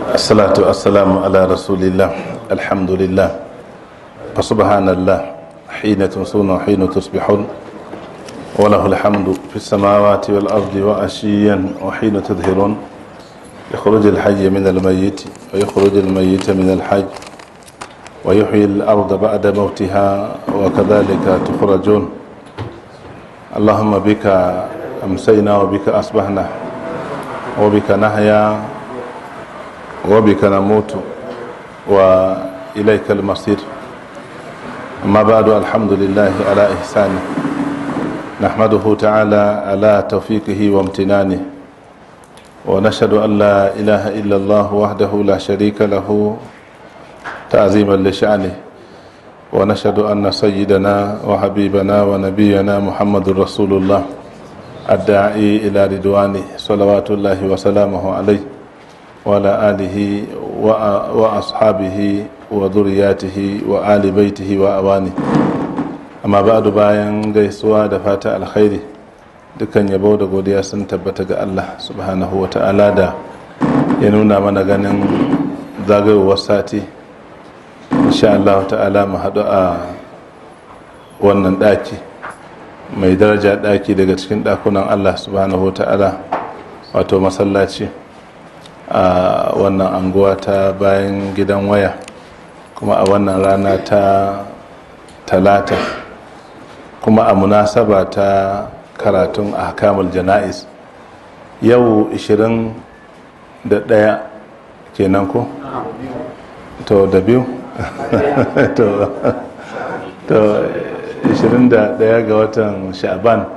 الصلاة والسلام على رسول الله. الحمد لله، فسبحان الله حين تمسون وحين تصبحون، وله الحمد في السماوات والأرض وعشيا وحين تظهرون. يخرج الحي من الميت ويخرج الميت من الحي ويحيي الأرض بعد موتها وكذلك تخرجون. اللهم بك أمسينا وبك أصبحنا وبك نحيا وبك نموت وإليك المصير. أما بعد، الحمد لله على إحسانه، نحمده تعالى على توفيقه وامتنانه، ونشهد أن لا إله إلا الله وحده لا شريك له تعظيما لشأنه، ونشهد أن سيدنا وحبيبنا ونبينا محمد رسول الله الداعي إلى رضوانه، صلوات الله وسلامه عليه وعلى آله وأصحابه وذرياته وآل بيته وأوانه. Amma ba'du, bayan gaisuwa da fata alkhairi, dukan yabo da godiya sun tabbata ga Allah subhanahu wa ta'ala da ya nuna mana ganin zagayowar sati. Insha Allah ta'ala mu haɗu a wannan ɗaki mai daraja, ɗaki daga cikin ɗakunan Allah subhanahu wa ta'ala, wato masallaci a wannan anguwa ta bayan gidan waya, kuma a wannan rana ta talata, kuma a munasaba ta karatun ahkamul jana'iz. Yau 21 kenan ko? To da biyu? to 21 ga watan sha'ban,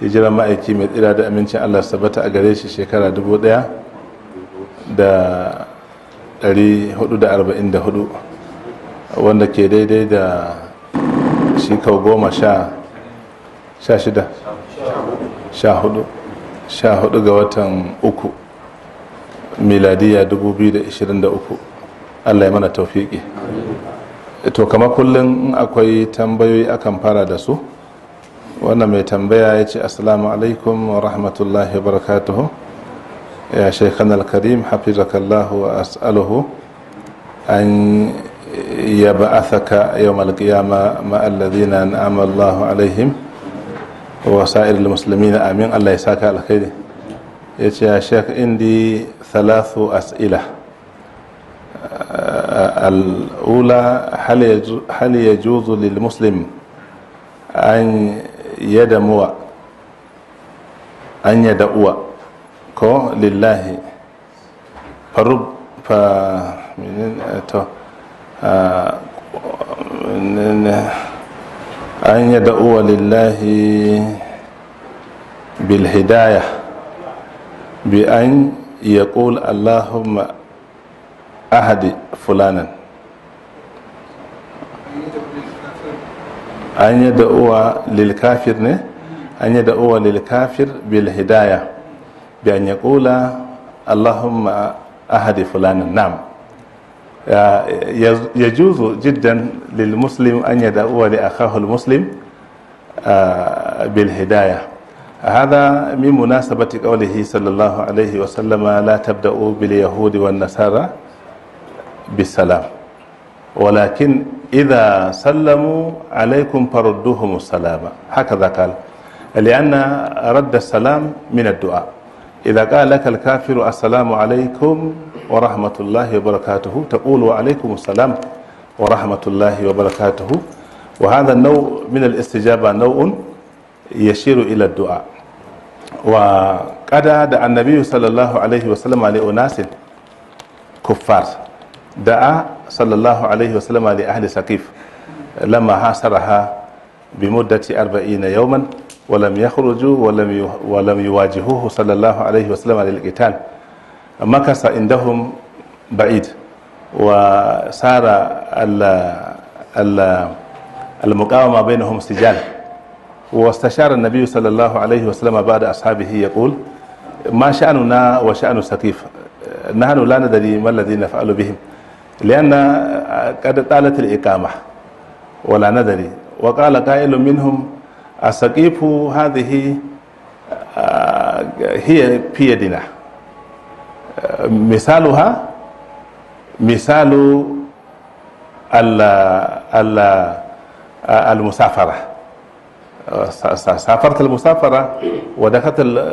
hijiran ma'aiki mai tsira da amincin Allah sabata a gare shi shekara 1444, wanda ke daidai da shi kawo 14 ga watan uku miladiya 2023. Allah ya mana taufiki. To kamar kullum akwai tambayoyi akan fara da su. Wannan mai tambaya ya ce, assalamu alaikum wa rahmatullahi wa barakatuhu, ya shaykhan al-karim hafizakallahu wa as'aluhu an yab'athaka yawm al-qiyamah ma'a alladhina an'ama Allahu alaihim wa sa'iril muslimin, amin. Allah ya saka alkhairi. yace, ya shaykh, indi 3 as'ila. al-ula, hal yajuzu lil muslim an yad'uwa ko lillahi an yad'uwa lillahi bil hidayah bi an yaqul allahumma ahadi fulanan. an yad'uwa lil kafir ne, an yad'uwa lil kafir bil hidayah bi an yaqula allahumma ahadi fulanan. Na'am, يجوز جدا للمسلم أن يدعو لأخاه المسلم بالهداية. هذا من مناسبة قوله صلى الله عليه وسلم: لا تبدأوا باليهود والنصارى بالسلام، ولكن إذا سلموا عليكم فردوهم السلام. هكذا قال، لأن رد السلام من الدعاء. إذا قال لك الكافر السلام عليكم ورحمة الله وبركاته، تقول وعليكم السلام ورحمة الله وبركاته. وهذا النوع من الاستجابة نوع يشير إلى الدعاء. وقد دعا النبي صلى الله عليه وسلم لأناس كفار، دعا صلى الله عليه وسلم لأهل سقيف لما حاصرها بمدة 40 يوما ولم يخرجوا ولم يواجهوه صلى الله عليه وسلم للقتال. مكث عندهم بعيد، وصار المقاومة بينهم سجال. واستشار النبي صلى الله عليه وسلم بعد أصحابه يقول: ما شأننا وشأن سقيف؟ نحن لا ندري ما الذي نفعل بهم، لأن قد طالت الإقامة ولا ندري. وقال قائل منهم: السقيف هذه هي في يدنا، مثالها مثال المسافرة. سافرت المسافرة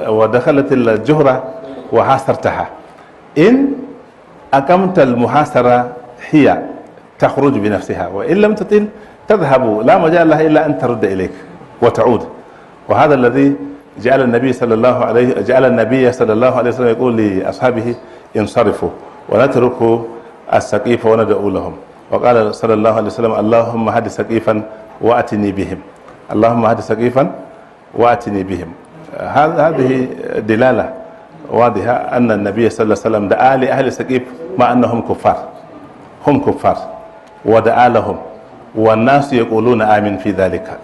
ودخلت الجهرة وحاصرتها. إن أقمت المحاصرة هي تخرج بنفسها، وإن لم تطل تذهب، لا مجال لها إلا أن ترد إليك وتعود. وهذا الذي جعل النبي صلى الله عليه وسلم يقول لأصحابه: انصرفوا ونترك السقيف وندعو لهم. وقال صلى الله عليه وسلم: اللهم هد سقيفا وأتني بهم، اللهم هد سقيفا وأتني بهم. هذه دلالة واضحة أن النبي صلى الله عليه وسلم دعا لأهل سقيف مع أنهم كفار، هم كفار، ودعا لهم، والناس يقولون آمين في ذلك.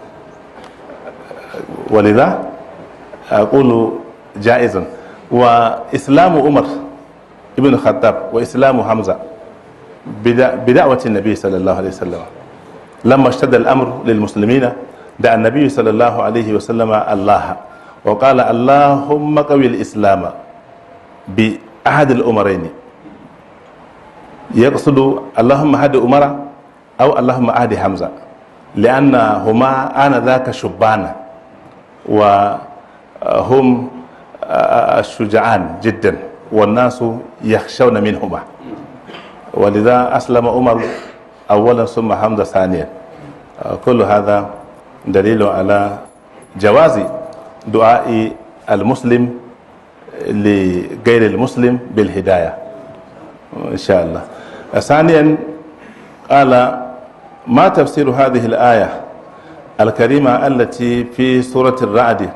ولذا أقول جائزا. وإسلام عمر ابن الخطاب وإسلام حمزة بدعوة النبي صلى الله عليه وسلم. لما اشتد الأمر للمسلمين دعا النبي صلى الله عليه وسلم الله وقال: اللهم قوي الإسلام بأحد الأمرين. يقصد اللهم هد عمر أو اللهم هد حمزة، لأنهما آنذاك شبان وهم شجعان جدا والناس يخشون منهما، ولذا أسلم عمر أولا ثم حمزة ثانيا. كل هذا دليل على جواز دعاء المسلم لغير المسلم بالهداية إن شاء الله. ثانيا قال: ما تفسير هذه الآية الكريمة التي في سورة الرعد؟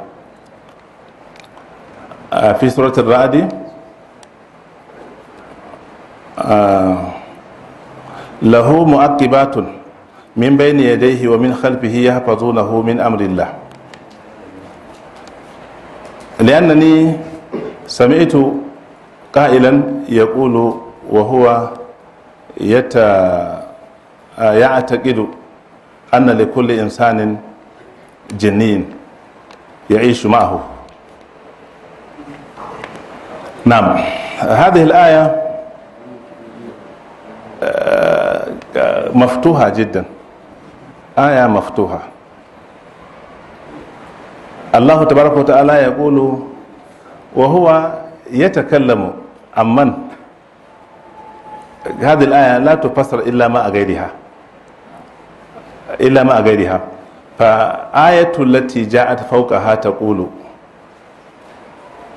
في سورة الرعد له مؤقبات من بين يديه ومن خلفه يحفظونه من أمر الله. لأنني سمعت قائلا يقول وهو يعتقد أن لكل إنسان جنين يعيش معه. نعم، هذه الآية مفتوحة جدا، آية مفتوحة. الله تبارك وتعالى يقول وهو يتكلم عن من. هذه الآية لا تفسر إلا مع غيرها. فآية التي جاءت فوقها تقول: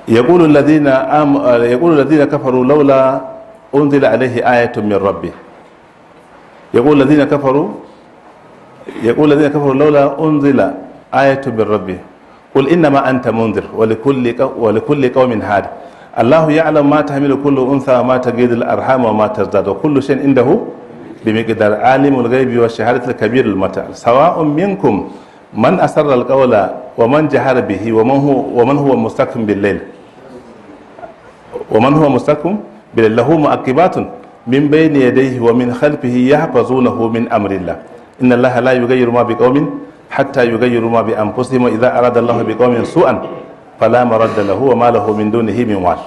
يقول الذين كفروا لولا أنزل عليه آية من ربه. يقول الذين كفروا لولا أنزل آية من ربه قل إنما أنت منذر ولكل قوم هاد الله يعلم ما تحمل كل أنثى وما تغيض الأرحام وما تزداد وكل شيء عنده بمقدار عالم الغيب والشهادة الكبير المتعال سواء منكم من أسر القول ومن جهر به ومن هو مستكبر بالليل له مؤقبات من بين يديه ومن خلفه يحفظونه من أمر الله إن الله لا يغير ما بقوم حتى يغيروا ما بأنفسهم وإذا أراد الله بقوم سوءا فلا مرد له وما له من دونه من وال.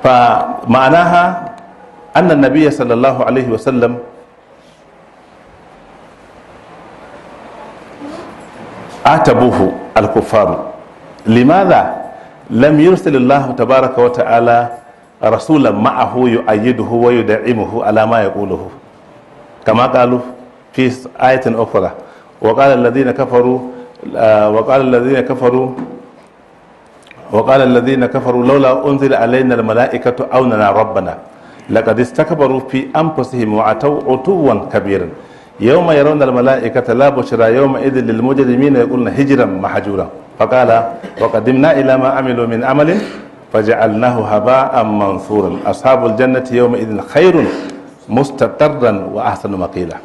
فمعناها أن النبي صلى الله عليه وسلم عاتبوه الكفار لماذا لم يرسل الله تبارك وتعالى رسولا معه يؤيده ويدعمه على ما يقوله كما قالوا في آية أخرى وقال الذين كفروا لولا أنزل علينا الملائكة أو نرى ربنا لقد استكبروا في أنفسهم وعتوا عتوا كبيرا يوم يرون الملائكة لا بشرى يومئذ للمجرمين يقولون هجرا محجورا فقال وقدمنا إلى ما عملوا من عمل فجعلناه هباء منثورا أصحاب الجنة يومئذ خير مستقرا وأحسن مقيلا.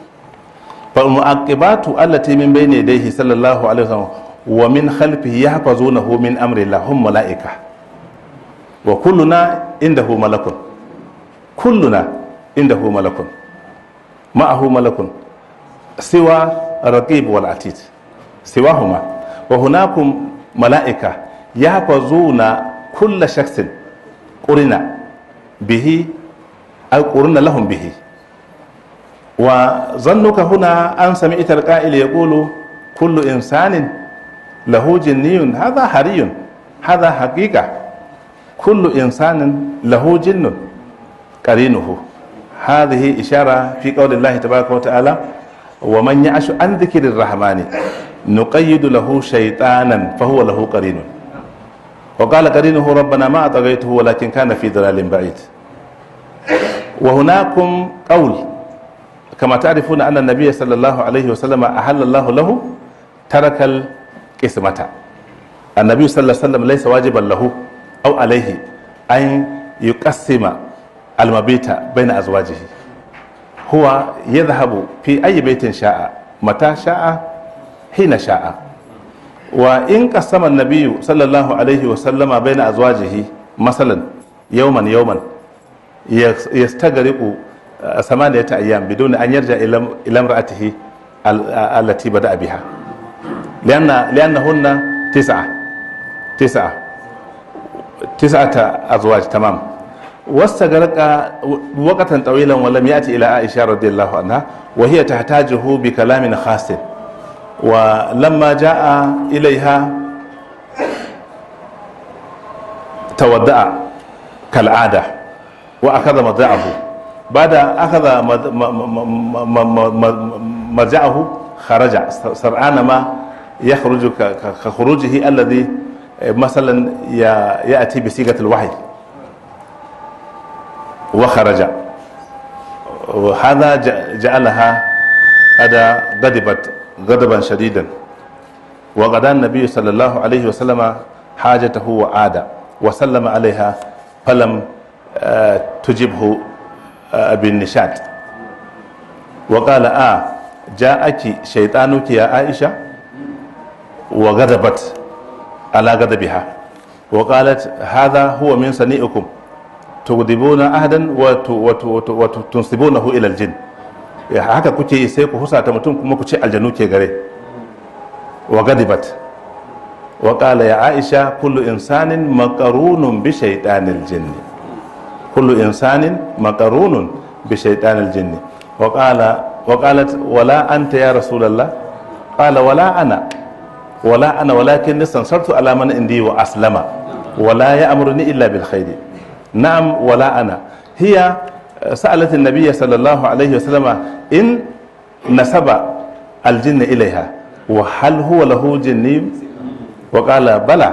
فالمعقبات التي من بين يديه صلى الله عليه وسلم ومن خلفه يحفظونه من أمر الله هم ملائكة وكلنا عنده ملك معه ملك سوى الرقيب والعتيد سواهما وهناكم ملائكة يحفظون كل شخص قرن به أي قرن لهم به. وظنك هنا أن سمعت القائل يقول كل إنسان له جني، هذا حري، هذا حقيقة. كل إنسان له جن قرينه. هذه إشارة في قول الله تبارك وتعالى ومن يعش عن ذكر الرحمن نقيد له شيطانا فهو له قرين. وقال قرينه ربنا ما أطغيته ولكن كان في ضلال بعيد. وهناكم قول كما تعرفون أن النبي صلى الله عليه وسلم أحل الله له ترك القسمة. النبي صلى الله عليه وسلم ليس واجبا له أو عليه أن يقسم المبيت بين أزواجه. هو يذهب في أي بيت شاء متى شاء حين شاء. وإن قسم النبي صلى الله عليه وسلم بين أزواجه مثلا يوما يستغرق 8 أيام بدون أن يرجع إلى امرأته التي بدأ بها، لأنهن 9 أزواج تمام. واستغرق وقتا طويلا ولم يأتي إلى عائشة رضي الله عنها وهي تحتاجه بكلام خاص. ولما جاء إليها تودع كالعادة وأخذ مضجعه. بعد أخذ مضجعه خرج سرعان ما يخرج كخروجه الذي مثلا يأتي بصيغة الوحي وخرج. وهذا جعلها قد غضبت غضبا شديدا. وغدا النبي صلى الله عليه وسلم حاجته وعاد وسلم عليها فلم تجبه بالنشاط. وقال جاءك شيطانك يا عائشة، وغضبت على غضبها وقالت هذا هو من صنيعكم تغضبون أحدا وتنسبونه إلى الجن. haka kuke yi sai ku husata mutum kuma ku ce aljanu ke gare. wa gadibat wa qala ya aisha kullu insanin maqarunun bi shaytanil jinni. kullu insanin maqarunun bi shaytanil jinni. wa qalat wala anta ya rasulullah qala wala ana walakin istansartu ala man indi wa aslama wala ya'muruni illa bil khair. na'am wala ana hiya سألت النبي صلى الله عليه وسلم إن نسب الجن إليها وهل هو له جني، وقال بلى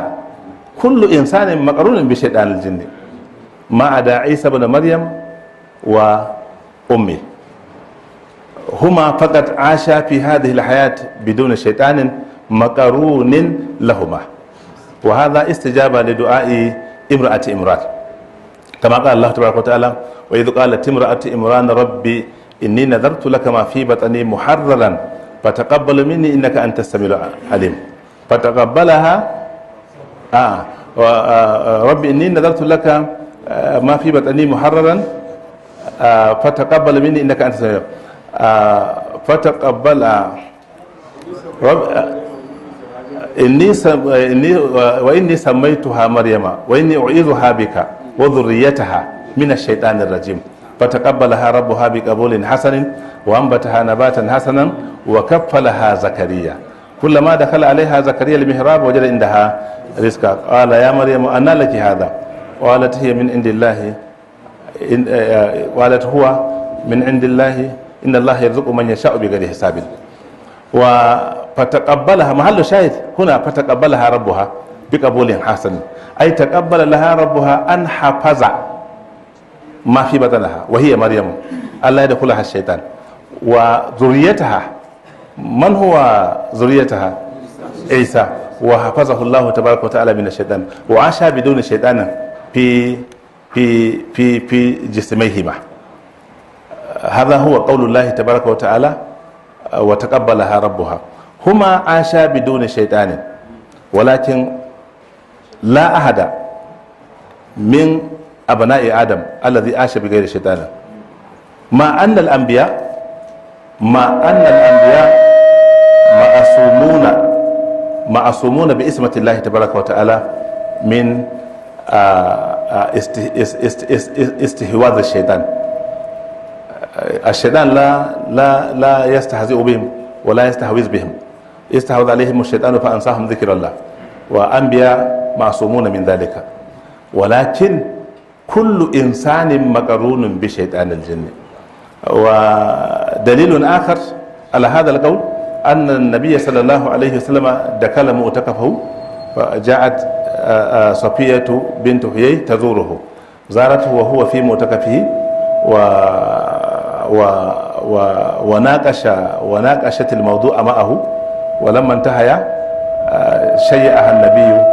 كل إنسان مقرون بشيطان الجن ما عدا عيسى بن مريم وأمي، هما فقط عاشا في هذه الحياة بدون شيطان مقرون لهما. وهذا استجابة لدعاء امرأة إمران كما قال الله تبارك وتعالى وإذ قالت امرأة إمران ربي إني نذرت لك ما في بطني محررا فتقبل مني إنك أنت السميع العليم. فتقبلها ربي إني نذرت لك ما في بطني محررا فتقبل مني إنك أنت السميع فتقبل وإني سميتها مريم وإني أعيذها بك وذريتها من الشيطان الرجيم. فتقبلها ربها بقبول حسن وأنبتها نباتا حسنا وكفلها زكريا. كلما دخل عليها زكريا المحراب وجد عندها رزقا قال يا مريم أنى لك هذا؟ قالت هي من عند الله قالت هو من عند الله إن الله يرزق من يشاء بغير حساب. فتقبلها محل شاهد هنا فتقبلها ربها بقبول حسن أي تقبل لها ربها أن حفظ ما في بطنها وهي مريم ألا يدخلها الشيطان. وذريتها من هو ذريتها؟ عيسى. وحفظه الله تبارك وتعالى من الشيطان وعاش بدون شيطان في في في في جسميهما. هذا هو قول الله تبارك وتعالى وتقبلها ربها. هما عاشا بدون شيطان ولكن لا أحد من أبناء آدم الذي عاش بغير شيطان. مع أن الأنبياء معصومون باسمة الله تبارك وتعالى من استهواذ الشيطان. الشيطان لا يستهزئ بهم ولا يستحوذ بهم. استحوذ عليهم الشيطان فأنساهم ذكر الله، وأنبياء معصومون من ذلك. ولكن كل إنسان مقرون بشيطان الجن. ودليل آخر على هذا القول أن النبي صلى الله عليه وسلم دخل معتكفه، فجاءت صفية بنت حيي تزوره، زارته وهو في معتكفه وناقشت الموضوع معه، ولما انتهى شيعها النبي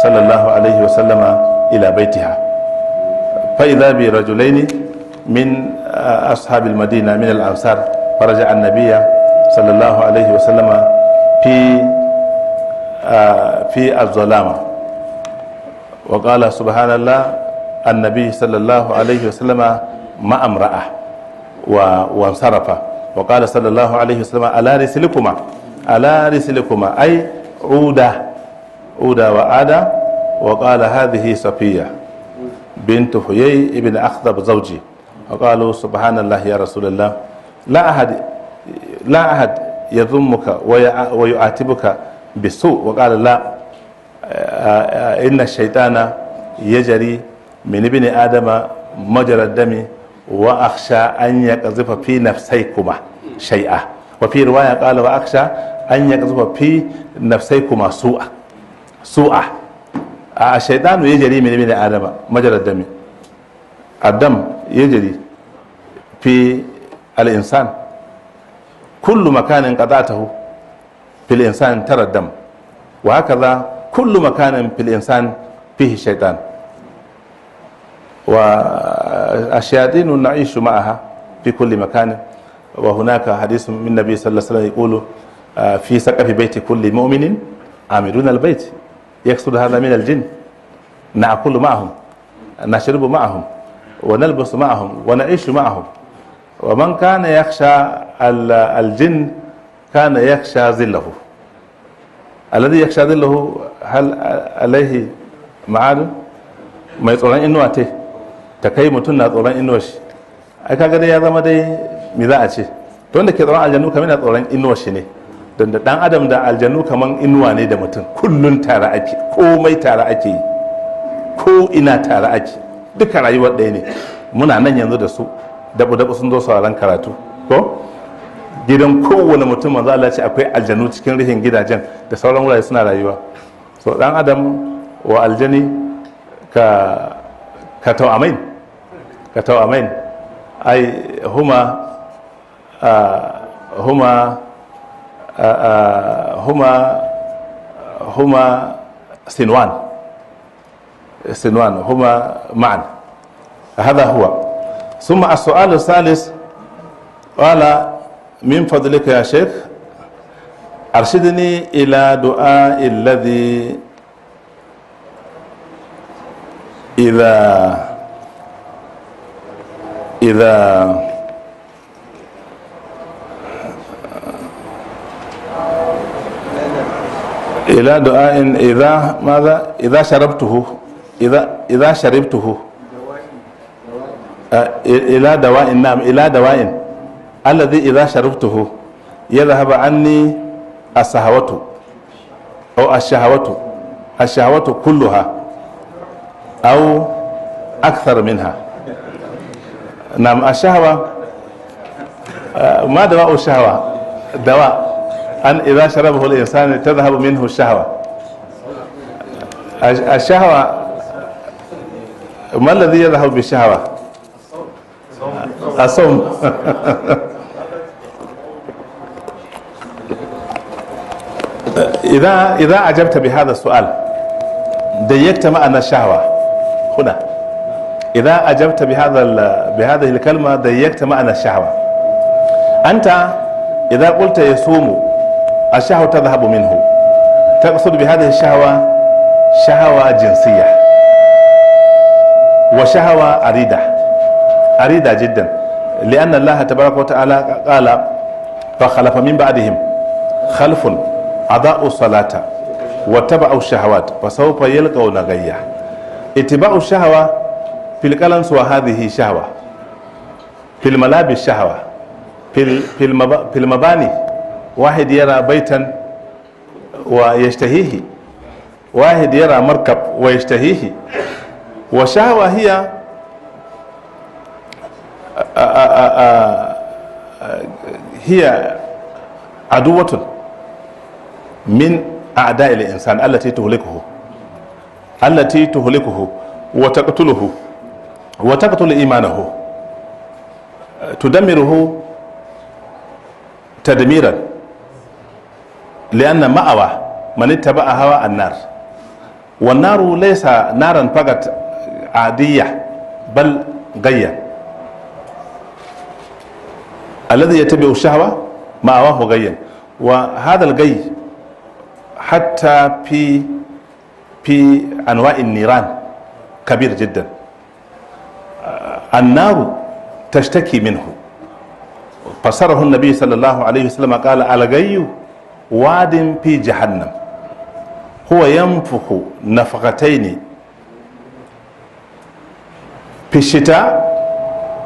صلى الله عليه وسلم إلى بيتها، فإذا برجلين من أصحاب المدينة من الأنصار، فرجع النبي صلى الله عليه وسلم في الظلامة، وقال سبحان الله النبي صلى الله عليه وسلم مع امرأة وانصرف، وقال صلى الله عليه وسلم ألا رسلكما أي عودا وعادا، وقال هذه صفية بنت حيي ابن أخطب زوجي، وقالوا سبحان الله يا رسول الله لا أحد يذمك ويعاتبك بالسوء، وقال لا، إن الشيطان يجري من ابن آدم مجرى الدم، وأخشى أن يقذف في نفسيكما شيئا، وفي رواية قال وأخشى أن يقذف في نفسيكما سوءا. الشيطان يجري من ابن آدم مجرى الدم، الدم يجري في الإنسان، كل مكان قطعته في الإنسان ترى الدم، وهكذا كل مكان في الإنسان فيه الشيطان. والشياطين نعيش معها في كل مكان، وهناك حديث من النبي صلى الله عليه وسلم يقول في سقف بيت كل مؤمن عاملون البيت، يقصد هذا من الجن، نأكل معهم، نشرب معهم، ونلبس معهم، ونعيش معهم. ومن كان يخشى الجن كان يخشى ظله. الذي يخشى ظله هل عليه معاد؟ mai tsoron inuwa ta kai mutum na tsoron inuwa shi, ai kaga dai ya zama dai me za a ce, to wanda ke tsoron aljannu kamar yana tsoron inuwa shi ne, don da dan adam da aljannu kamar inuwa ne da mutum, kullun tare ake, komai tare ake yi, ko ina tare ake, duka rayuwar ɗaya ne. Muna nan yanzu da su dabu sun zo sauraron karatu, ko gidan kowane mutum manzo Allah ce akwai aljannu cikin rihin gidajen da sauran wurare suna rayuwa. So dan adam wa aljani ka tawamain ai huma sinwan huma معا. هذا هو. ثم السؤال الثالث قال من فضلك يا شيخ أرشدني إلى دعاء الذي إلى دعاء إذا ماذا إذا شربته إلى دواء، نعم إلى دواء الذي إذا شربته يذهب عني الشهوة أو الشهوة كلها أو أكثر منها. نعم الشهوة ما دواء الشهوة؟ دواء أن إذا شربه الإنسان تذهب منه الشهوة. الشهوة ما الذي يذهب بالشهوة؟ الصوم. إذا أجبت بهذا السؤال ضيقت معنى الشهوة هنا. إذا أجبت بهذه الكلمة ضيقت معنى الشهوة. أنت إذا قلت يصوم الشهوة تذهب منه، تقصد بهذه الشهوة شهوة جنسية وشهوة عريضة جدا، لأن الله تبارك وتعالى قال فخلف من بعدهم خلف أضاعوا الصلاة واتبعوا الشهوات فسوف يلقون غيا. اتباع الشهوة في القلنس وهذه شهوة، fil malabis shahawa, fil mabani wahid yara baitan wa yashtahihi, wahid yara markab wa yashtahihi, wa shahawa hiya aduwatun min أعداء الإنسان التي تهلكه وتقتله وتقتل إيمانه، تدمره تدميرا، لأن مأوى من اتبع هوى النار، والنار ليس نارا فقط عادية بل غيا. الذي يتبع الشهوة مأواه غيا، وهذا الغي حتى في أنواع النيران كبير جدا. النار تشتكي منه، فسره النبي صلى الله عليه وسلم قال: الغي واد في جهنم هو ينفخ نفختين في الشتاء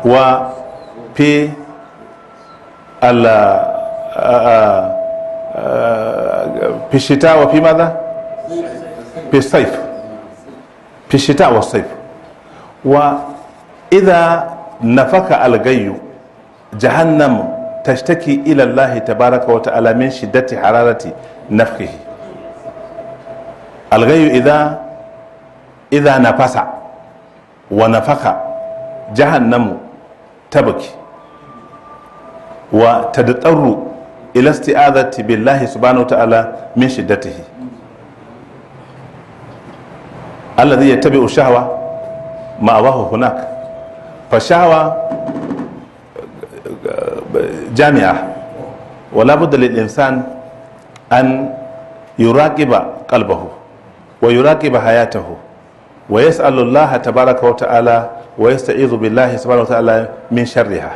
وفي في الشتاء وفي ماذا؟ في الصيف، في الشتاء والصيف. وإذا نفخ الغي جهنم تشتكي إلى الله تبارك وتعالى من شدة حرارة نفخه. الغي إذا نفس ونفخ جهنم تبكي وتضطر إلى استعاذة بالله سبحانه وتعالى من شدته. الذي يتبع الشهوة مأواه هناك. فالشهوة جامعة، ولا بد للإنسان أن يراقب قلبه ويراقب حياته ويسأل الله تبارك وتعالى ويستعيذ بالله سبحانه وتعالى من شرها.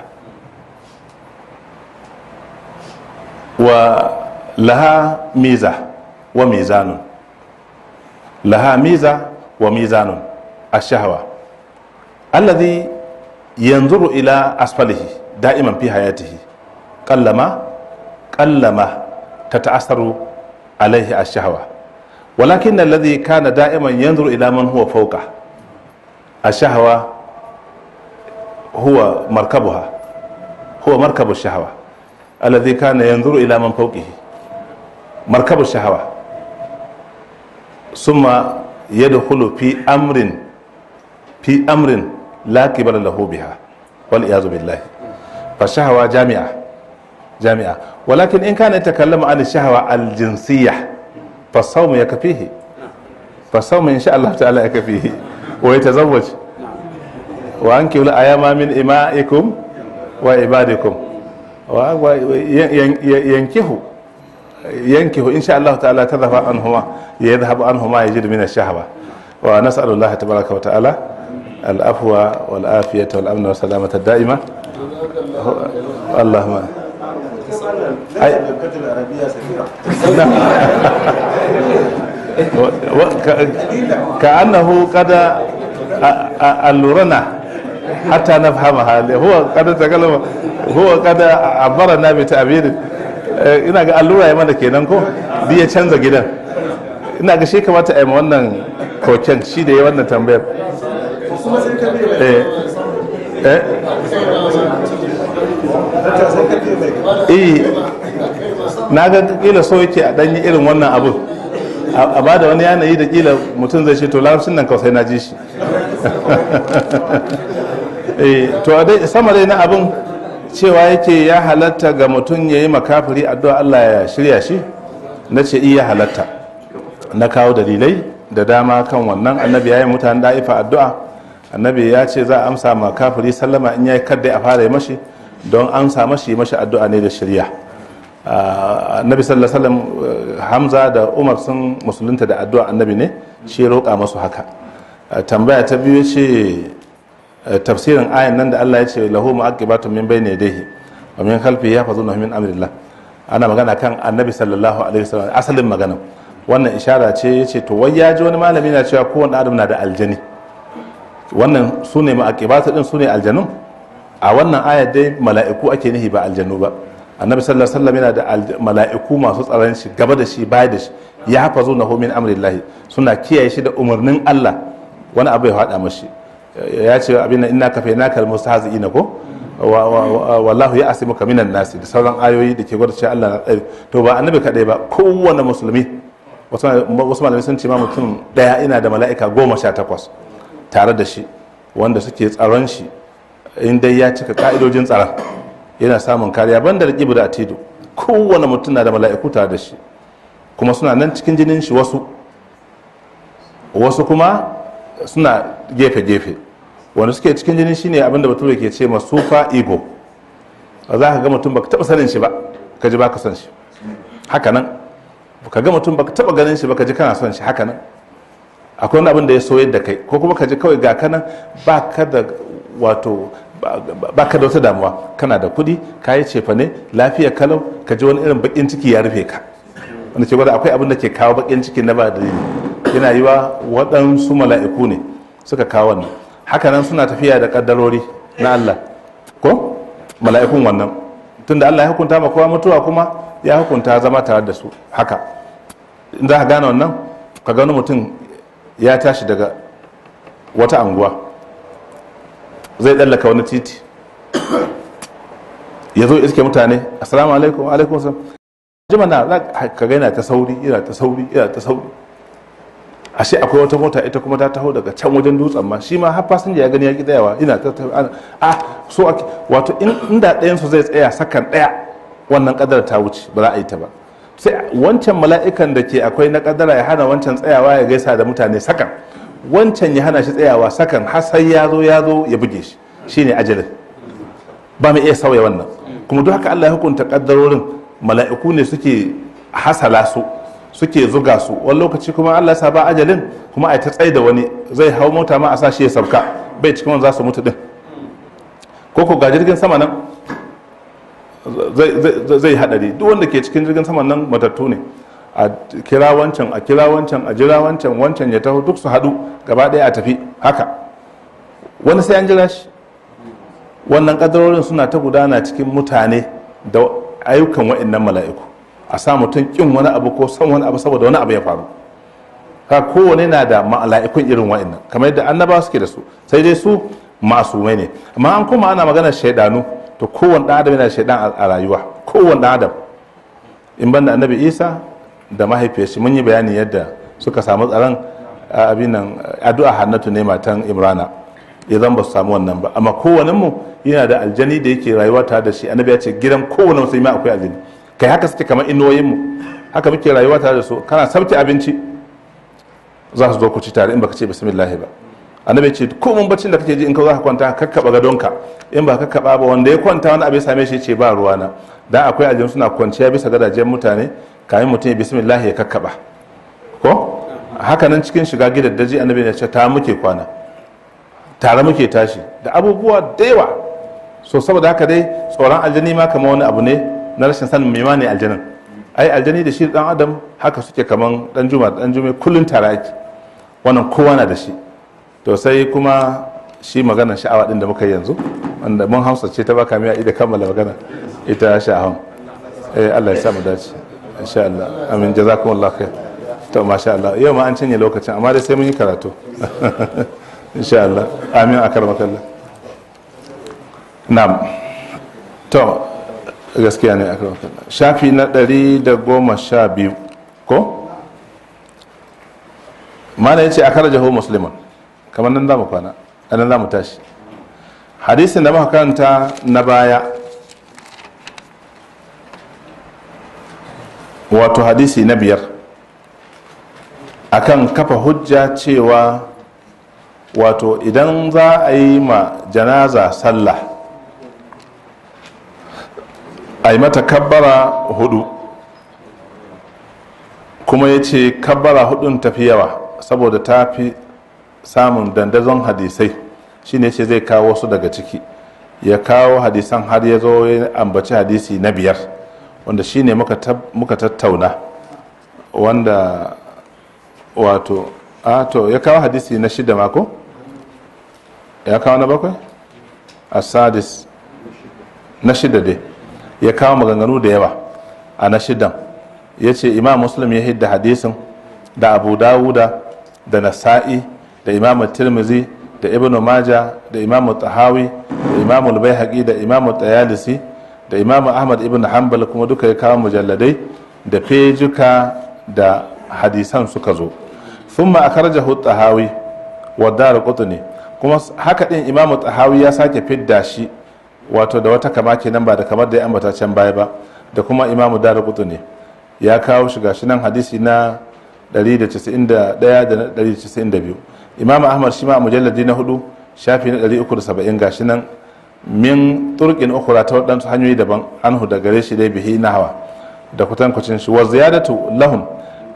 ولها ميزة وميزان، لها ميزة وميزان. الشهوة الذي ينظر إلى أسفله دائما في حياته قلما تتأثر عليه الشهوة، ولكن الذي كان دائما ينظر إلى من هو فوقه، الشهوة هو مركبها، هو مركب الشهوة. الذي كان ينظر إلى من فوقه مركب الشهوة، ثم يدخل في أمر لا قبل له بها والعياذ بالله. فالشهوة جامعة. ولكن إن كان يتكلم عن الشهوة الجنسية فالصوم يكفيه، فالصوم إن شاء الله تعالى يكفيه، ويتزوج وأنكحوا الأيام من إمائكم وعبادكم، ينكه إن شاء الله تعالى يذهب عنه ما يجد من الشهوة. ونسأل الله تبارك وتعالى العفو والعافية والأمن والسلامة الدائمة. اللهم كأنه قد ألورنا حتى نفهمها. هو قد تكلم، هو قد عبرنا بتعبير. ina ga allura ya mana kenan ko ya canza gidan. Ina ga shi kamata a yi wannan koken shi da ya wannan tambayar. Na ga kila so yake a danyi irin wannan abu a bada wani yanayi da kila mutum zai ce to larabcin nan kawai na ji shi. To a dai sama dai na abin cewa yake ya halatta ga mutum ya yi makafiri addu'a Allah ya shirya shi, na ce iya halatta. Na kawo dalilai da dama kan wannan. Annabi ya yi mutanen da'ifa addu'a. Annabi ya ce za a amsa makafiri sallama in ya yi kadda a fara yi mashi, don amsa mashi addu'a ne da shirya. Annabi sallallahu alaihi wasallam, Hamza da Umar sun musulunta da addu'a annabi ne, shi roƙa masu haka. Tambaya ta biyu ce tafsirin ayan nan da Allah ya ce lahu mu'aqibatun min bayni yadayhi wa min khalfihi yahfazunahu min amrillah. Ana magana kan annabi sallallahu alaihi wasallam, asalin magana wannan ishara ce. yace to wai ya ji wani malami na cewa kowanne adam na da aljani. Wannan sune mu'aqibatu din, sune aljanun. a wannan ayar dai mala'iku ake nihi ba aljannu ba. Annabi sallallahu alaihi wasallam yana da mala'iku masu tsaron shi gaba da shi baya da shi, ya hafazu na min amrillahi, suna kiyaye shi da umarnin Allah, wani abu ya faɗa mashi. Ya ce abin nan inna kafainaka almustahzi'ina ko wallahu ya asimuka minan nasi, da sauran ayoyi da ke gwada cewa Allah na tsare. To ba annabi kadai ba, kowane musulmi, wasu malamai sun ce ma mutum daya ina da mala'ika 18 tare da shi wanda suke tsaron shi, in dai ya cika ka'idojin tsaron yana samun kariya. Banda da kibu da atidu, kowane mutum na da mala'iku tare da shi, kuma suna nan cikin jinin shi, wasu kuma suna gefe-gefe. Wanda suke cikin jinin shi ne abinda bature ke ce ma super ego. Za ka ga mutum baka taba sanin shi ba ka ji baka son shi, haka nan ka ga mutum baka taba ganin shi ba ka ji kana son shi, haka nan akwai wani abin da ya soyar da kai, ko kuma ka ji kawai ga kanan baka da wata damuwa, kana da kudi, ka yi cefa ne, lafiya kalau, ka ji wani irin bakin ciki ya rufe ka, wanda ke gwada akwai abin da ke kawo bakin ciki na ba dalili. Yana yi wa waɗansu mala'iku ne suka kawo wannan. Haka nan suna tafiya da kaddarori na Allah, ko mala'ikun wannan, tunda Allah ya hukunta ma kowa mutuwa, kuma ya hukunta zama tare da su. Haka in za ka gane wannan, ka gani mutum ya tashi daga wata anguwa zai tsallaka wani titi, ya zo iske mutane, assalamu alaikum, alaikum salam, jima na ka ga yana ta sauri, yana ta sauri, yana ta sauri. Ashe akwai wata mota ita kuma ta taho daga can wajen dutsen ma, shi ma har fasinja ya gani ya ki tsayawa, ina ta so ake, wato inda ɗayan su zai tsaya sakan ɗaya, wannan kadara ta wuce, ba za a yi ta ba. Sai wancan mala'ikan da ke akwai na kadara ya hana wancan tsayawa ya gaisa da mutane sakan, wancan ya hana shi tsayawa sakan, har sai ya zo ya buge shi, shine ajalin. Ba mai iya sauya wannan. Kuma duk haka Allah ya hukunta kaddarorin, mala'iku ne suke hasala su, suke zuga su. Wani lokaci kuma Allah ya sa ba ajalin, kuma a ta tsaye da wani zai hau mota ma a sa shi ya sauka, bai cikin wanda za su mutu din. Ko ga jirgin sama nan zai hadari, duk wanda ke cikin jirgin sama nan matattu ne. A kira wancan, a kira wancan, a jira wancan, wancan ya taho, duk su haɗu gaba ɗaya a tafi haka. Wani sai an jira shi. Wannan ƙaddarorin suna ta gudana cikin mutane da ayyukan wa'annan mala'iku. A sa mutum ƙin wani abu ko son wani abu saboda wani abu ya faru. Ka kowane na da mala'ikun irin wa'annan, kamar yadda annabawa suke da su, sai dai su masumai ne. Amma an kuma ana maganar shaidanu, to kowane ɗan adam yana da shaidan a rayuwa, kowane ɗan adam. In banda annabi Isa da mahaifiyarsa, mun yi bayani yadda suka samu tsaron abin nan, addu'a Hannatu ne matan Imrana, idan ba su samu wannan ba. Amma kowane mu yana da aljani da yake rayuwa tare da shi. Annabi ya ce gidan kowane musulmi akwai aljani, kai haka suke kamar inuwoyin mu, haka muke rayuwa tare da su. Kana sabke abinci za su zo ku ci tare in baka ce bismillah ba. Annabi ce ko mun baccin da kake ji in ka za ka kwanta kakkaba gadonka, in ba kakkaba ba wanda ya kwanta wani abu ya same shi ce ba ruwana. Dan akwai aljanu suna kwanciya bisa gadajen mutane, kamin mutum ya bismillah ya kakkaba. Ko haka nan cikin shiga gidaddaji annabi ya ce ta muke kwana, tare muke tashi, da abubuwa da yawa. So saboda haka dai tsoron aljani ma kamar wani abu ne na rashin sanin mai ne aljanin. Ai aljani da shi dan adam haka suke kaman dan juma dan jume, kullun tare ake. Wannan kowa na da shi. To sai kuma shi maganar sha'awa din da muka yi yanzu, wanda mun Hausa ce ta baka miya ida kammala magana ita sha'awan. Allah ya sa mu dace insha Allah. Amin, jazakumullahu khair. To masha Allah, yau ma an cinye lokacin, amma dai sai mun yi karatu insha Allah. Amin, akarmakallah. Na'am. To gaskiya ne akarmakallah. Shafi na 112 ko mana yace akhrajahu musliman, kamar nan zamu kwana, nan zamu tashi. Hadisin da muka karanta na baya, wato hadisi na 5, akan kafa hujja cewa wato idan za a yi ma janaza sallah a yi mata kabbara 4, kuma ya ce kabbara 4 tafi yawa saboda ta fi samun dandazon hadisai. Shi ne ce zai kawo su daga ciki, ya kawo hadisan har ya zo ya ambaci hadisi na 5, wanda shi ne muka tattauna, wanda wato to ya kawo hadisi na 6 mako, ya kawo na 7 asadis na shida dai ya kawo maganganu da yawa a na shidan. Ya ce imam muslim ya hidda hadisin da abu dawuda da nasa'i da imam tirmizi da ibn maja da imam tahawi da imam al-baihaqi da imam tayalisi da imam ahmad ibn hanbal, kuma duka ya kawo mujalladai da fejuka da hadisan suka zo. thumma akhrajahu tahawi wa daraqutni, kuma haka din imam tahawi ya sake fidda shi wato da wata kama kenan ba da kamar da ya ambata can baya ba, da kuma imam daraqutni ya kawo shi gashi nan hadisi na 191 da 192. imam ahmad shi ma a mujalladi na 4 shafi na 370 gashi nan min turqin ukhra ta wadansu hanyoyi daban anhu da gare shi dai bihi nahwa da kutankucin shi. Wa ziyadatu lahum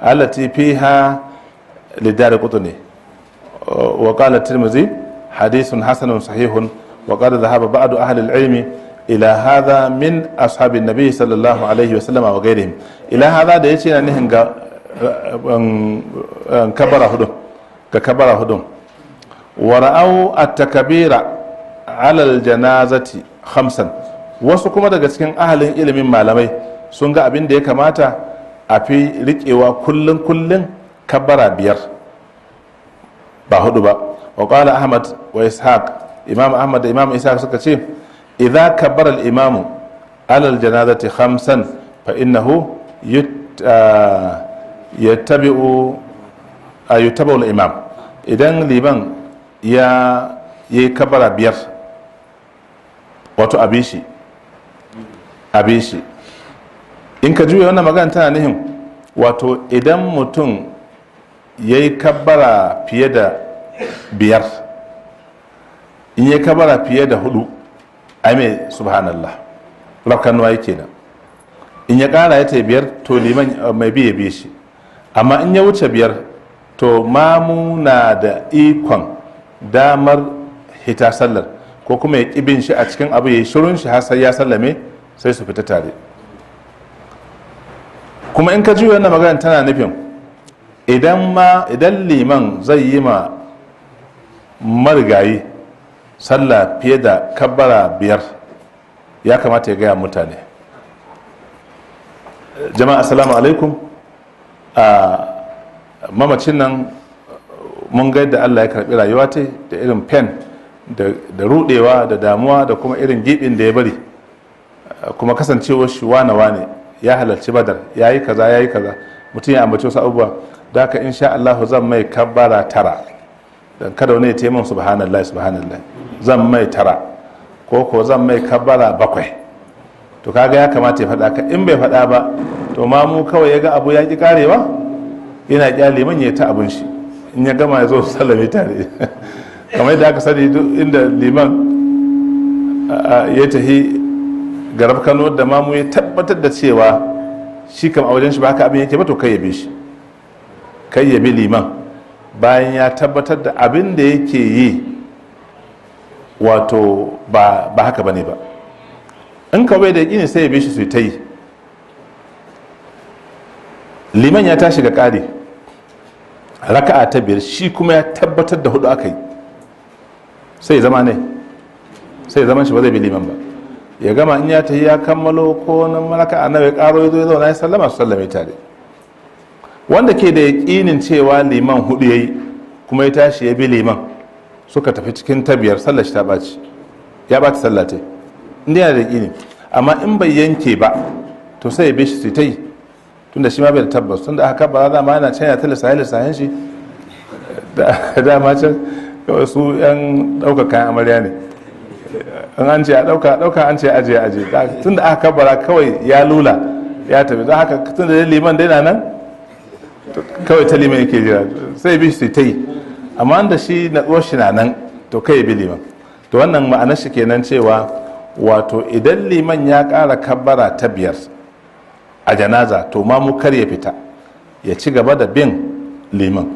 allati fiha lidar qutni wa qala tirmidhi hadithun hasanun sahihun wa qala dhahaba ba'du ahli al-ilmi ila hadha min ashabi an-nabi sallallahu alaihi wa sallam wa ghayrihim. Ila hadha da yace na nihin ga kabara hudun wa ra'au at-takbira ala al-janazati khamsan. Wasu kuma daga cikin ahalin ilimin malamai sun ga abin da ya kamata a fi riƙewa kullun kabbara 5 ba 4 ba. wa qala ahmad wa ishaq, imam ahmad da imam ishaq suka ce idza kabbara al-imamu ala al-janazati 5 fa innahu yattabi'u al-imam. idan liman ya yi kabbara 5 wato abishi in ka juya wannan magana tana nihin wato idan mutum ya yi kabbara fiye da 5, in ya kabbara fiye da 4 ai mai subhanallah rafkanuwa yake nan. in ya kara ya ta 5 to liman mai biye shi, amma in ya wuce 5 to mamu na da ikon damar hita sallar ko kuma ya ƙibin shi a cikin abu ya yi shirun shi har sai ya sallame sai su fita tare. kuma in ka juya wannan magana tana nufin idan liman zai yi ma marigayi sallah fiye da kabbara 5 ya kamata ya gaya mutane, jama'a assalamu alaikum, a mamacin nan mun ga yadda Allah ya karbi rayuwa ta da irin pen da rudewa da damuwa da kuma irin gibin da ya bari, kuma kasancewar shi wane ya halarci badar ya yi kaza mutum ya ambaci wasu abubuwa, da haka insha Allah zan mai kabbara 9, dan kada wani ya ce min subhanallah zan mai 9 ko zan mai kabbara 7. to kaga ya kamata ya faɗa ka, in bai faɗa ba to ma mu kawai ya ga abu ya ki karewa yana kyale man ya ta abin shi, in ya gama ya zo sallame tare kamar yadda aka sani inda liman ya tahi garab kano da mamu ya tabbatar da cewa shi kam a wajen shi ba haka abin yake ba, to kai yabe shi, kai yabe liman bayan ya tabbatar da abin da yake yi wato ba haka bane ba. in kawai da yaƙini sai yabe shi su ta yi. liman ya tashi ga ƙari raka'a ta 5 shi kuma ya tabbatar da 4 aka yi, sai zama shi ba zai bi liman ba, ya gama in ya tafi ya kammalo ko nan raka'a na bai karo ya zo ya zauna ya sallama su sallame tare. wanda ke da yaƙinin cewa liman 4 yayi kuma ya tashi ya bi liman suka tafi cikin ta 5 sallar shi ta ɓaci, ya ɓata sallah ta inda yana da yaƙini. amma in bai yanke ba to sai ya bi shi ta yi, tunda shi ma bai da tabbas, tunda aka ba za ma yana can ya ta lissahin shi da ma can kawai su yan ɗaukar kayan amarya ne, in an ce a ɗauka an ce ajiye tunda aka kabbara kawai ya lula ya tafi, don haka tunda da liman dai na nan kawai ta liman yake jira sai bi su ta yi. amma da shi na shi na nan to kai bi liman. to wannan ma'anar shi kenan cewa wato idan liman ya ƙara kabbara ta 5 a janaza to ma mu kar ya fita ya ci gaba da bin liman.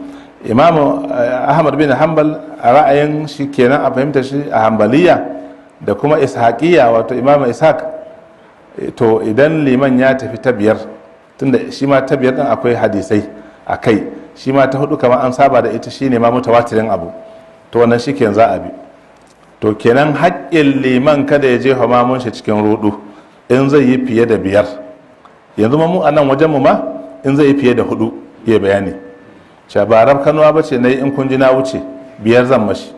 imamu ahmad bin hanbal a ra'ayin shi kenan a fahimta shi a hanbaliya da kuma ishaqiya wato imamu ishaq, to idan liman ya tafi ta 5 tunda shi ma ta 5 din akwai hadisai a kai, shi ma ta 4 kamar an saba da ita shine ma mutawatirin abu, to wannan shi kenan za a bi. to kenan haƙƙin liman kada ya jefa mamun shi cikin rudu in zai yi fiye da 5. yanzu mu a nan wajen mu ma in zai yi fiye da 4 ya bayani cewa ba rab kanuwa ba ce na yi in kun ji na wuce 5 zan mashi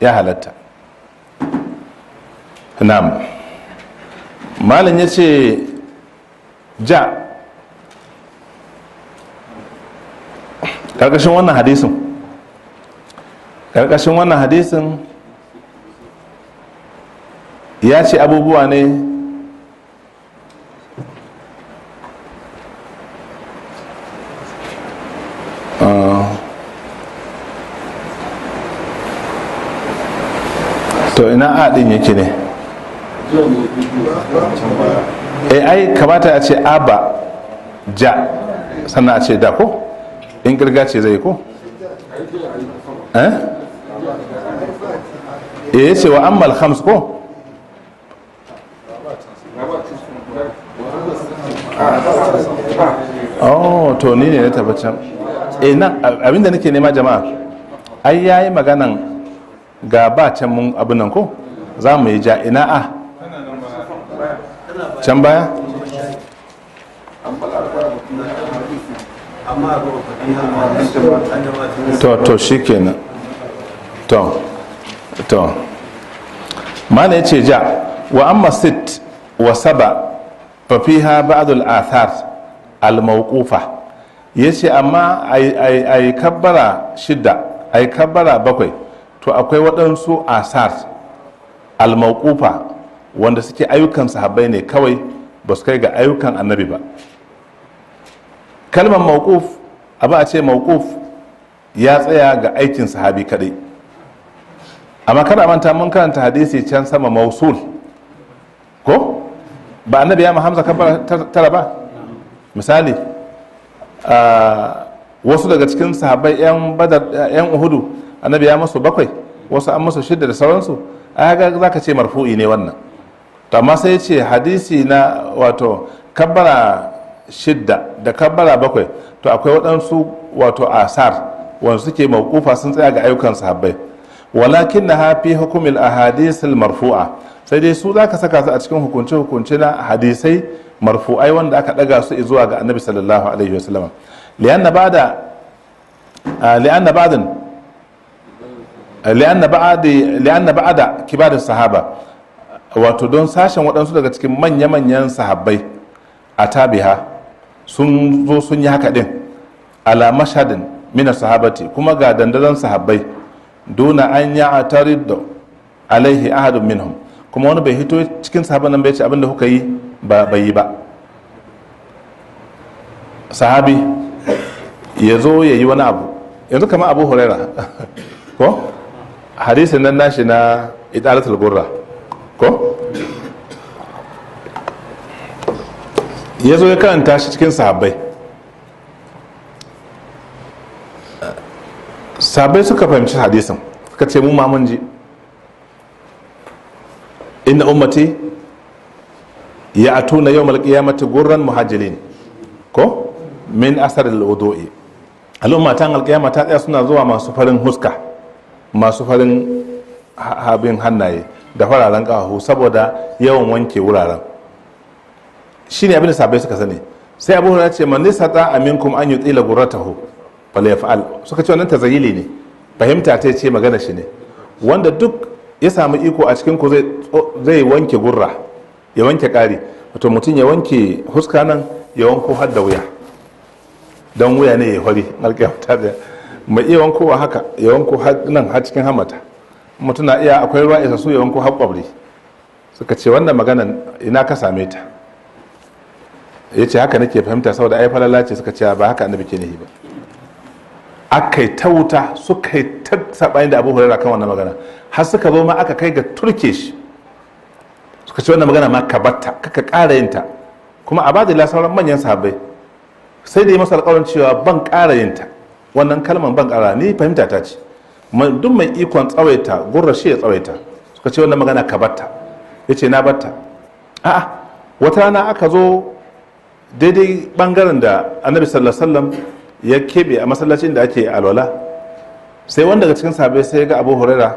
ya halatta. na'am malam ya ce ja ƙarƙashin wannan hadisin ya ce abubuwa ne to ina adin yake ne ai kamata a ce aba ja sannan a ce da ko in girga ce zai ko ya ce wa ammal khams ko to ni ne na tabbacin nan abinda nake nema jama'a ai yayi maganan ga ba can mun abin nan ko za mu yi ja ina a can baya to shikenan to mana yace ja wa amma sit wa saba fa fiha ba'd al-athar al-mawqufa yace amma ai kabbara 6 ai kabbara 7 to akwai waɗansu asar al-mawqufa wanda suke ayyukan sahabbai ne kawai ba su kai ga ayyukan annabi ba. kalmar mawquf abu a ce mawquf ya tsaya ga aikin sahabi kadai, amma kada manta mun karanta hadisi can sama mausul ko ba annabi ya Hamza kabbara tara ba misali wasu daga cikin sahabbai yan badar yan uhudu annabi ya masu 7 wasu an masu 6 da sauransu ga zaka ce marfu'i ne wannan to amma sai ya ce hadisi na wato kabbara 6 da kabbara 7 to akwai waɗansu wato asar wanda suke mawqufa sun tsaya ga ayyukan sahabbai walakin na hafi hukumil ahadisul marfu'a sai dai su zaka saka su a cikin hukunce na hadisai marfu'ai wanda aka daga su zuwa ga annabi sallallahu alaihi wasallam lianna ba'da kibarin sahaba wato don sashen waɗansu daga cikin manya-manyan sahabbai a tabiha sun zo sun yi haka din ala mashadin mina sahabati kuma ga dandazon sahabbai duna an ya atarid alaihi ahadun minhum kuma wani bai hito cikin sahabban nan bai ce abinda kuka yi bai yi ba. Sahabi ya zo ya yi wani abu yanzu kama Abu Huraira ko hadisin nan nashi na idalatul gurra ko ya zo ya karanta shi cikin sahabbai suka fahimci hadisin suka ce mu ma mun ji inna ummati ya atuna yawmal qiyamati gurran muhajjalin ko min asar al-wudu'i al'umma tan al-qiyama ta tsaya suna zuwa masu farin huska masu farin habin hannaye da fararen kafafu saboda yawan wanke wuraren shine abin da sabai suka sani sai Abu Hurairah ce man nisata aminkum an yutila gurratahu falyaf'al suka ce wannan tazayyili ne fahimta ta ce magana shi ne wanda duk ya samu iko a cikin ku zai wanke gurra ya wanke kari wato mutum ya wanke huska nan ya wanko har da wuya don wuya ne ya hori alƙiyamta da mai iya wankowa haka ya wanko nan har cikin hamata mutum na iya akwai ruwa isa su ya wanko har kwabri suka ce wannan maganan ina ka same ta ya ce haka nake fahimta saboda ai falala ce suka ce ba haka annabi ke nihi ba aka yi ta wuta suka yi ta saɓani da Abu Hurairah kan wannan magana har suka zo ma aka kai ga turke shi suka ce wannan magana ma ka batta kaka ƙara yin ta kuma a bada sauran manyan sahabbai sai da yi masa alƙawarin cewa ban ƙara yin ta wannan kalman ban ƙara ni fahimta ta ce duk mai ikon tsawaita gurra shi ya tsawaita suka ce wannan magana ka batta ya ce na batta a'a wata rana aka zo daidai bangaren da annabi sallallahu alaihi wasallam ya keɓe a masallacin da ake alwala sai wanda daga cikin sahabbai sai ga Abu Huraira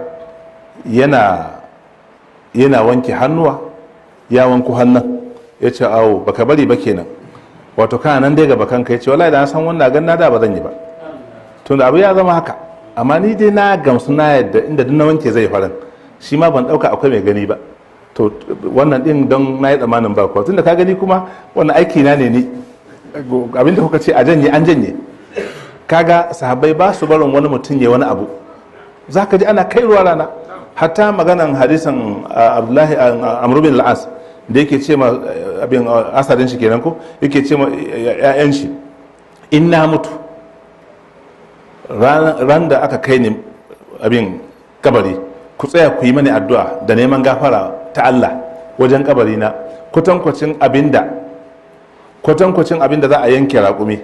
yana wanke hannuwa, ya wanku hannun, ya ce awo baka bari ba kenan, wato kana nan dai gaba kanka. Ya ce wallahi da na san wannan ganna da ba zan yi ba, tunda abu ya zama haka. Amma ni dai na gamsu na yadda inda duk na wanke zai farin, shi ma ban dauka akwai mai gani ba. To wannan din don na yi tsamanin ba kuwa, tunda ka gani kuma wannan aiki na ne ni, abinda kuka ce a janye an janye. Kaga sahabbai ba su barin wani mutum ya wani abu, za ka ji ana kai ruwa rana. Hatta maganan hadisan Abdullahi Amr bin al-As da yake ce ma abin asadin shi kenan ko, yake ce ma ƴaƴan shi, in na mutu ran da aka kai ni abin kabari, ku tsaya ku yi mani addu'a da neman gafara ta Allah wajen kabari na, kwatankwacin abinda za a yanke raƙumi,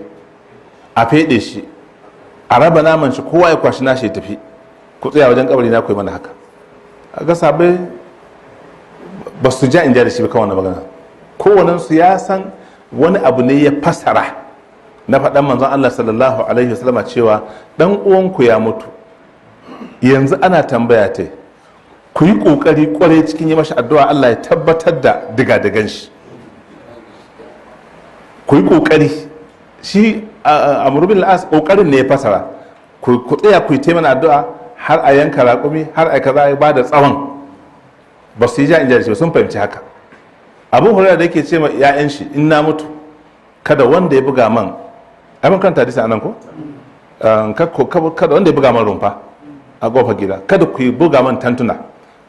a feɗe shi, a raba naman shi, kowa ya kwashi nashi ya tafi, ku tsaya wajen kabari na ku yi mana haka. A ga sabai ba su ja in ja da shi ba kan wannan magana. Kowanensu ya san wani abu ne ya fasara na faɗan manzon Allah sallallahu alaihi wasallama cewa dan uwanku ya mutu, yanzu ana tambaya ta, ku yi ƙoƙari ƙwarai cikin yi mashi addu'a Allah ya tabbatar da diga-digan shi. Ku yi ƙoƙari, shi Amr bin al-As ƙoƙarin ne ya fasara, ku tsaya ku yi taimana addu'a har a yanka raƙumi, har a kaza ya ba da tsawon. Ba su yi ja in ja da shi, sun fahimci haka. Abu Hurairah da yake ce ma 'ya'yan shi, in na mutu kada wanda ya buga man, abin kan hadisi anan ko, kada wanda ya buga man rumfa a kofar gida, kada ku buga man tantuna,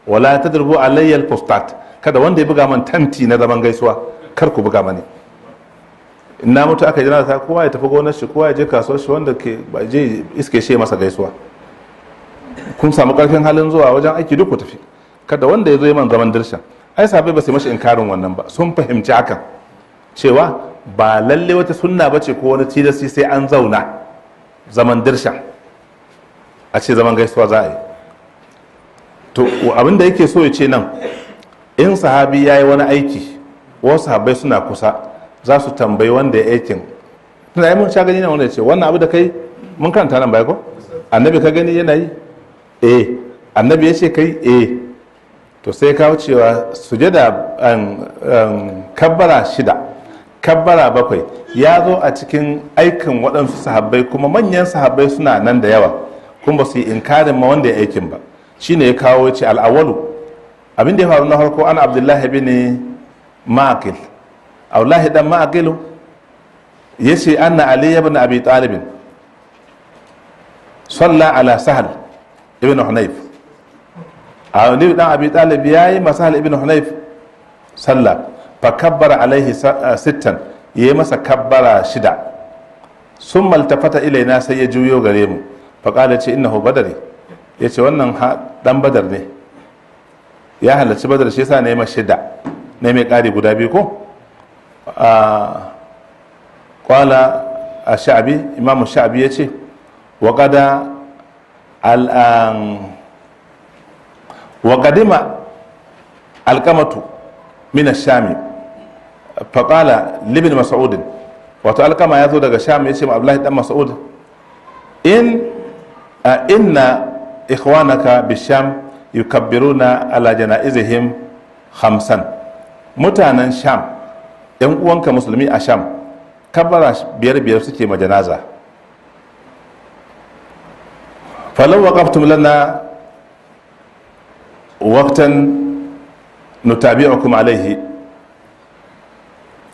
wala tadrubu alayya al-fustat, kada wanda ya buga man tanti na zaman gaisuwa, kar ku buga mani. In na mutu aka jira ta, kowa ya tafi gonar shi, kowa ya je kasuwar shi, wanda ke ba je iske shi masa gaisuwa. Kun samu karfin halin zuwa wajen aiki duk ku tafi, kada wanda ya zo man zaman dirshan. Ai sabai ba su mashi inkarin wannan ba, sun fahimci hakan cewa ba lalle wata sunna bace ko wani tilasi sai an zauna zaman dirshan a ce zaman gaisuwa za a yi. To abinda yake so ya ce nan, in sahabi ya yi wani aiki, wasu sahabbai suna kusa, za su tambayi wanda ya aikin, tuna yi mun sha gani na wanda ya ce wannan abu da kai mun karanta nan bai ko, annabi ka gani yana yi, annabi ya ce kai, to sai kawo cewa sujada kabbara 6, kabbara 7 ya zo a cikin aikin waɗansu sahabbai, kuma manyan sahabbai suna nan da yawa, kuma ba su yi inkarin ma wanda ya aikin ba. Shine ya kawo ce al'awalu, abin da ya faru na farko, ana Abdullahi bin Ma'aqil, Abdullahi dan Ma'aqilu ya ce anna Ali ibn Abi Talib salla ala Sahal ibn Hunayf. Ali dan Abi Talib yayi masahal ibn Hunayf salla, fa kabbara alaihi 6, yayi masa kabbara 6. Summa altafata ilaina, sai ya juyo gare mu, fa qala ce innahu badari, yace wannan dan badar ne, ya halarci badar, shi yasa ne masa 6, ne mai kari guda biyu ko. Qala ash-Sha'bi, Imam Sha'bi yace wa qada وقدم القمة من الشام فقال لابن مسعود، wato alkama ya zo daga sham, ya ce ma Abdullahi dan Mas'ud, inna ikhwanaka bisham yukabbiruna ala janaizihim 5. Mutanen sham, yan uwanka musulmi a sham, kabbara 5 suke ma janaza. falau waqaftum lana waqtan nutabi'ukum alaihi,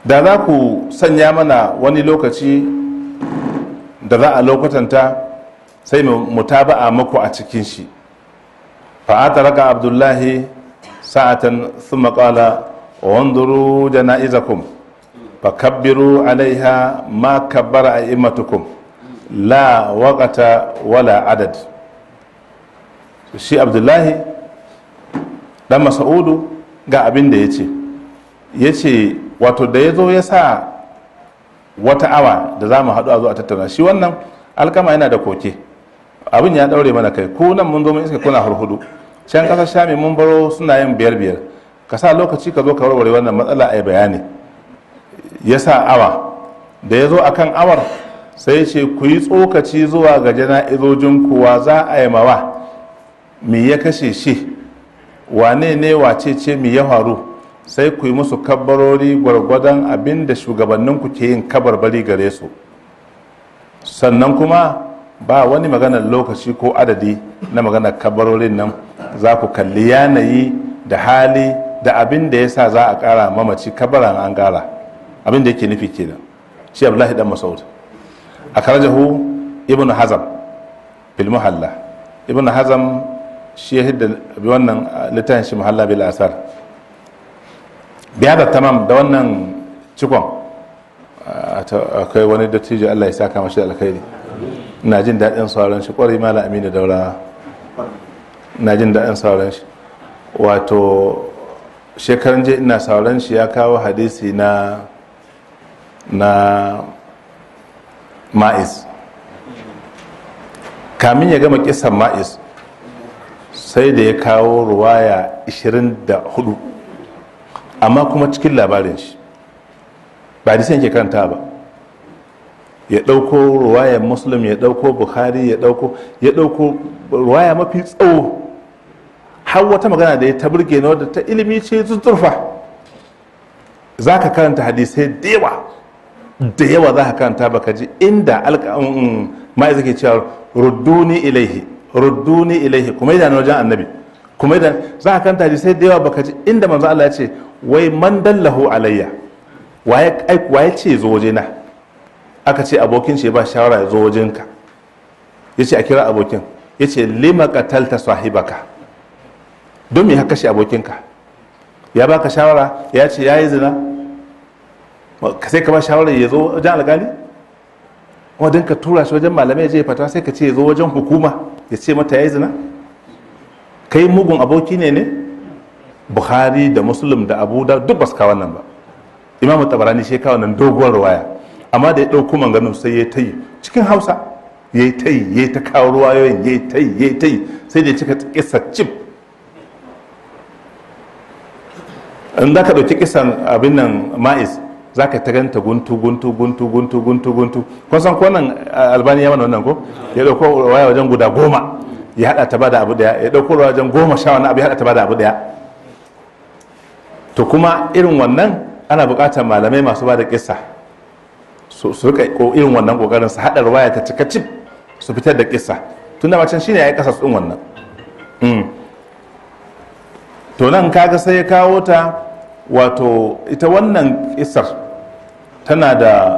da za ku sanya mana wani lokaci da za a lokutanta, sai mu mutaba'a muku a cikin shi. fa ataraka Abdullahi sa'atan thumma qala wanzuru janaizakum fakabbiru alaiha ma kabbara a'immatukum la waqata wala adad. Shi Abdullahi dan Mas'udu ga abin da ya ce wato da ya zo ya sa wata awa da za mu haɗu a zo a tattauna. Shi wannan alkama yana da koke, abin ya ɗaure mana kai, ko nan mun zo mun iska kuna hurhudu, can ƙasar shami mun baro suna yin 5-5, ka sa lokaci ka zo ka warware wannan matsala a yi bayani. Ya sa awa, da ya zo a kan awar sai ya ce ku yi tsokaci zuwa ga jana'izojin kuwa za a yi mawa, me ya kashe shi, wane ne wace ce mi ya faru, sai ku yi musu kabbarori gwargwadon abin da shugabanninku ke yin kabarbari gare su. Sannan kuma ba wani maganar lokaci ko adadi na maganar kabbarorin nan, za ku kalli yanayi da hali da abin da ya sa za a ƙara mamaci kabbaran an ƙara, abin da yake nufi kenan. Shi Abdullahi dan Mas'ud akhrajahu Ibn Hazm fil Muhalla. Ibn Hazm shi ya hidda wannan littafin shi Muhalla bil Asar. Biya da tamam da wannan cikon akwai wani dattijo Allah ya saka mashi alkhairi. Ina jin daɗin sauran shi ƙwarai Malam Aminu Daura. Ina jin daɗin sauran shi. Wato shekaran je ina sauran shi ya kawo hadisi na Ma'iz. Kamin ya gama kisan Ma'iz sai da ya kawo ruwaya 24, amma kuma cikin labarin shi ba da ke karanta ba. Ya ɗauko ruwayar Muslim, ya ɗauko Bukhari, ya ɗauko ruwaya mafi tsawo, har wata magana da ya ta burge na wadda ta ilimi ce zurfa. Za ka karanta hadisai da yawa za ka karanta baka ji inda Ma'iz ke cewa rudduni ilaihi kuma idan wajen annabi, kuma idan za ka karanta hadisai da yawa baka ji inda manzo Allah ya ce wai man dallahu alayya, waye ce zo waje na, aka ce abokin shi ba shawara ya zo wajenka, ya ce a kira abokin, ya ce lima qatalta sahibaka, don me haka shi abokinka, ya baka shawara ya ce ya yi zina, sai ka ba shawara ya zo wajen alkali, wadda ka tura shi wajen malamai je fata, sai ka ce ya zo wajen hukuma ya ce mata ya yi zina. Kai mugun aboki ne. Bukhari da Muslim da Abu da duk basu kawo wannan ba. Imam Tabarani shi kawo nan doguwar ruwaya, amma da ya ɗauko manganin sai ya tayi cikin Hausa, ya yi ta kawo ruwayoyin, ya yi sai da ya cika kisa cip. In za ka ɗauki kisan abin nan Ma'iz, za ka ta ganta guntu. Kun san ko nan Albani ya mana wannan ko? Ya ɗauko ruwaya wajen guda 10 ya haɗa ta bada abu daya, ya ɗauko ruwaya wajen 10 wani abu ya haɗa ta bada abu daya. To kuma irin wannan ana buƙatar malamai masu bada kissa su rika irin wannan kokarin su haɗa ruwaya ta cika cip su fitar da kissa, tunda macen shine ya yi kasas ɗin wannan. To nan kaga sai ya kawo ta, wato ita wannan kissar tana da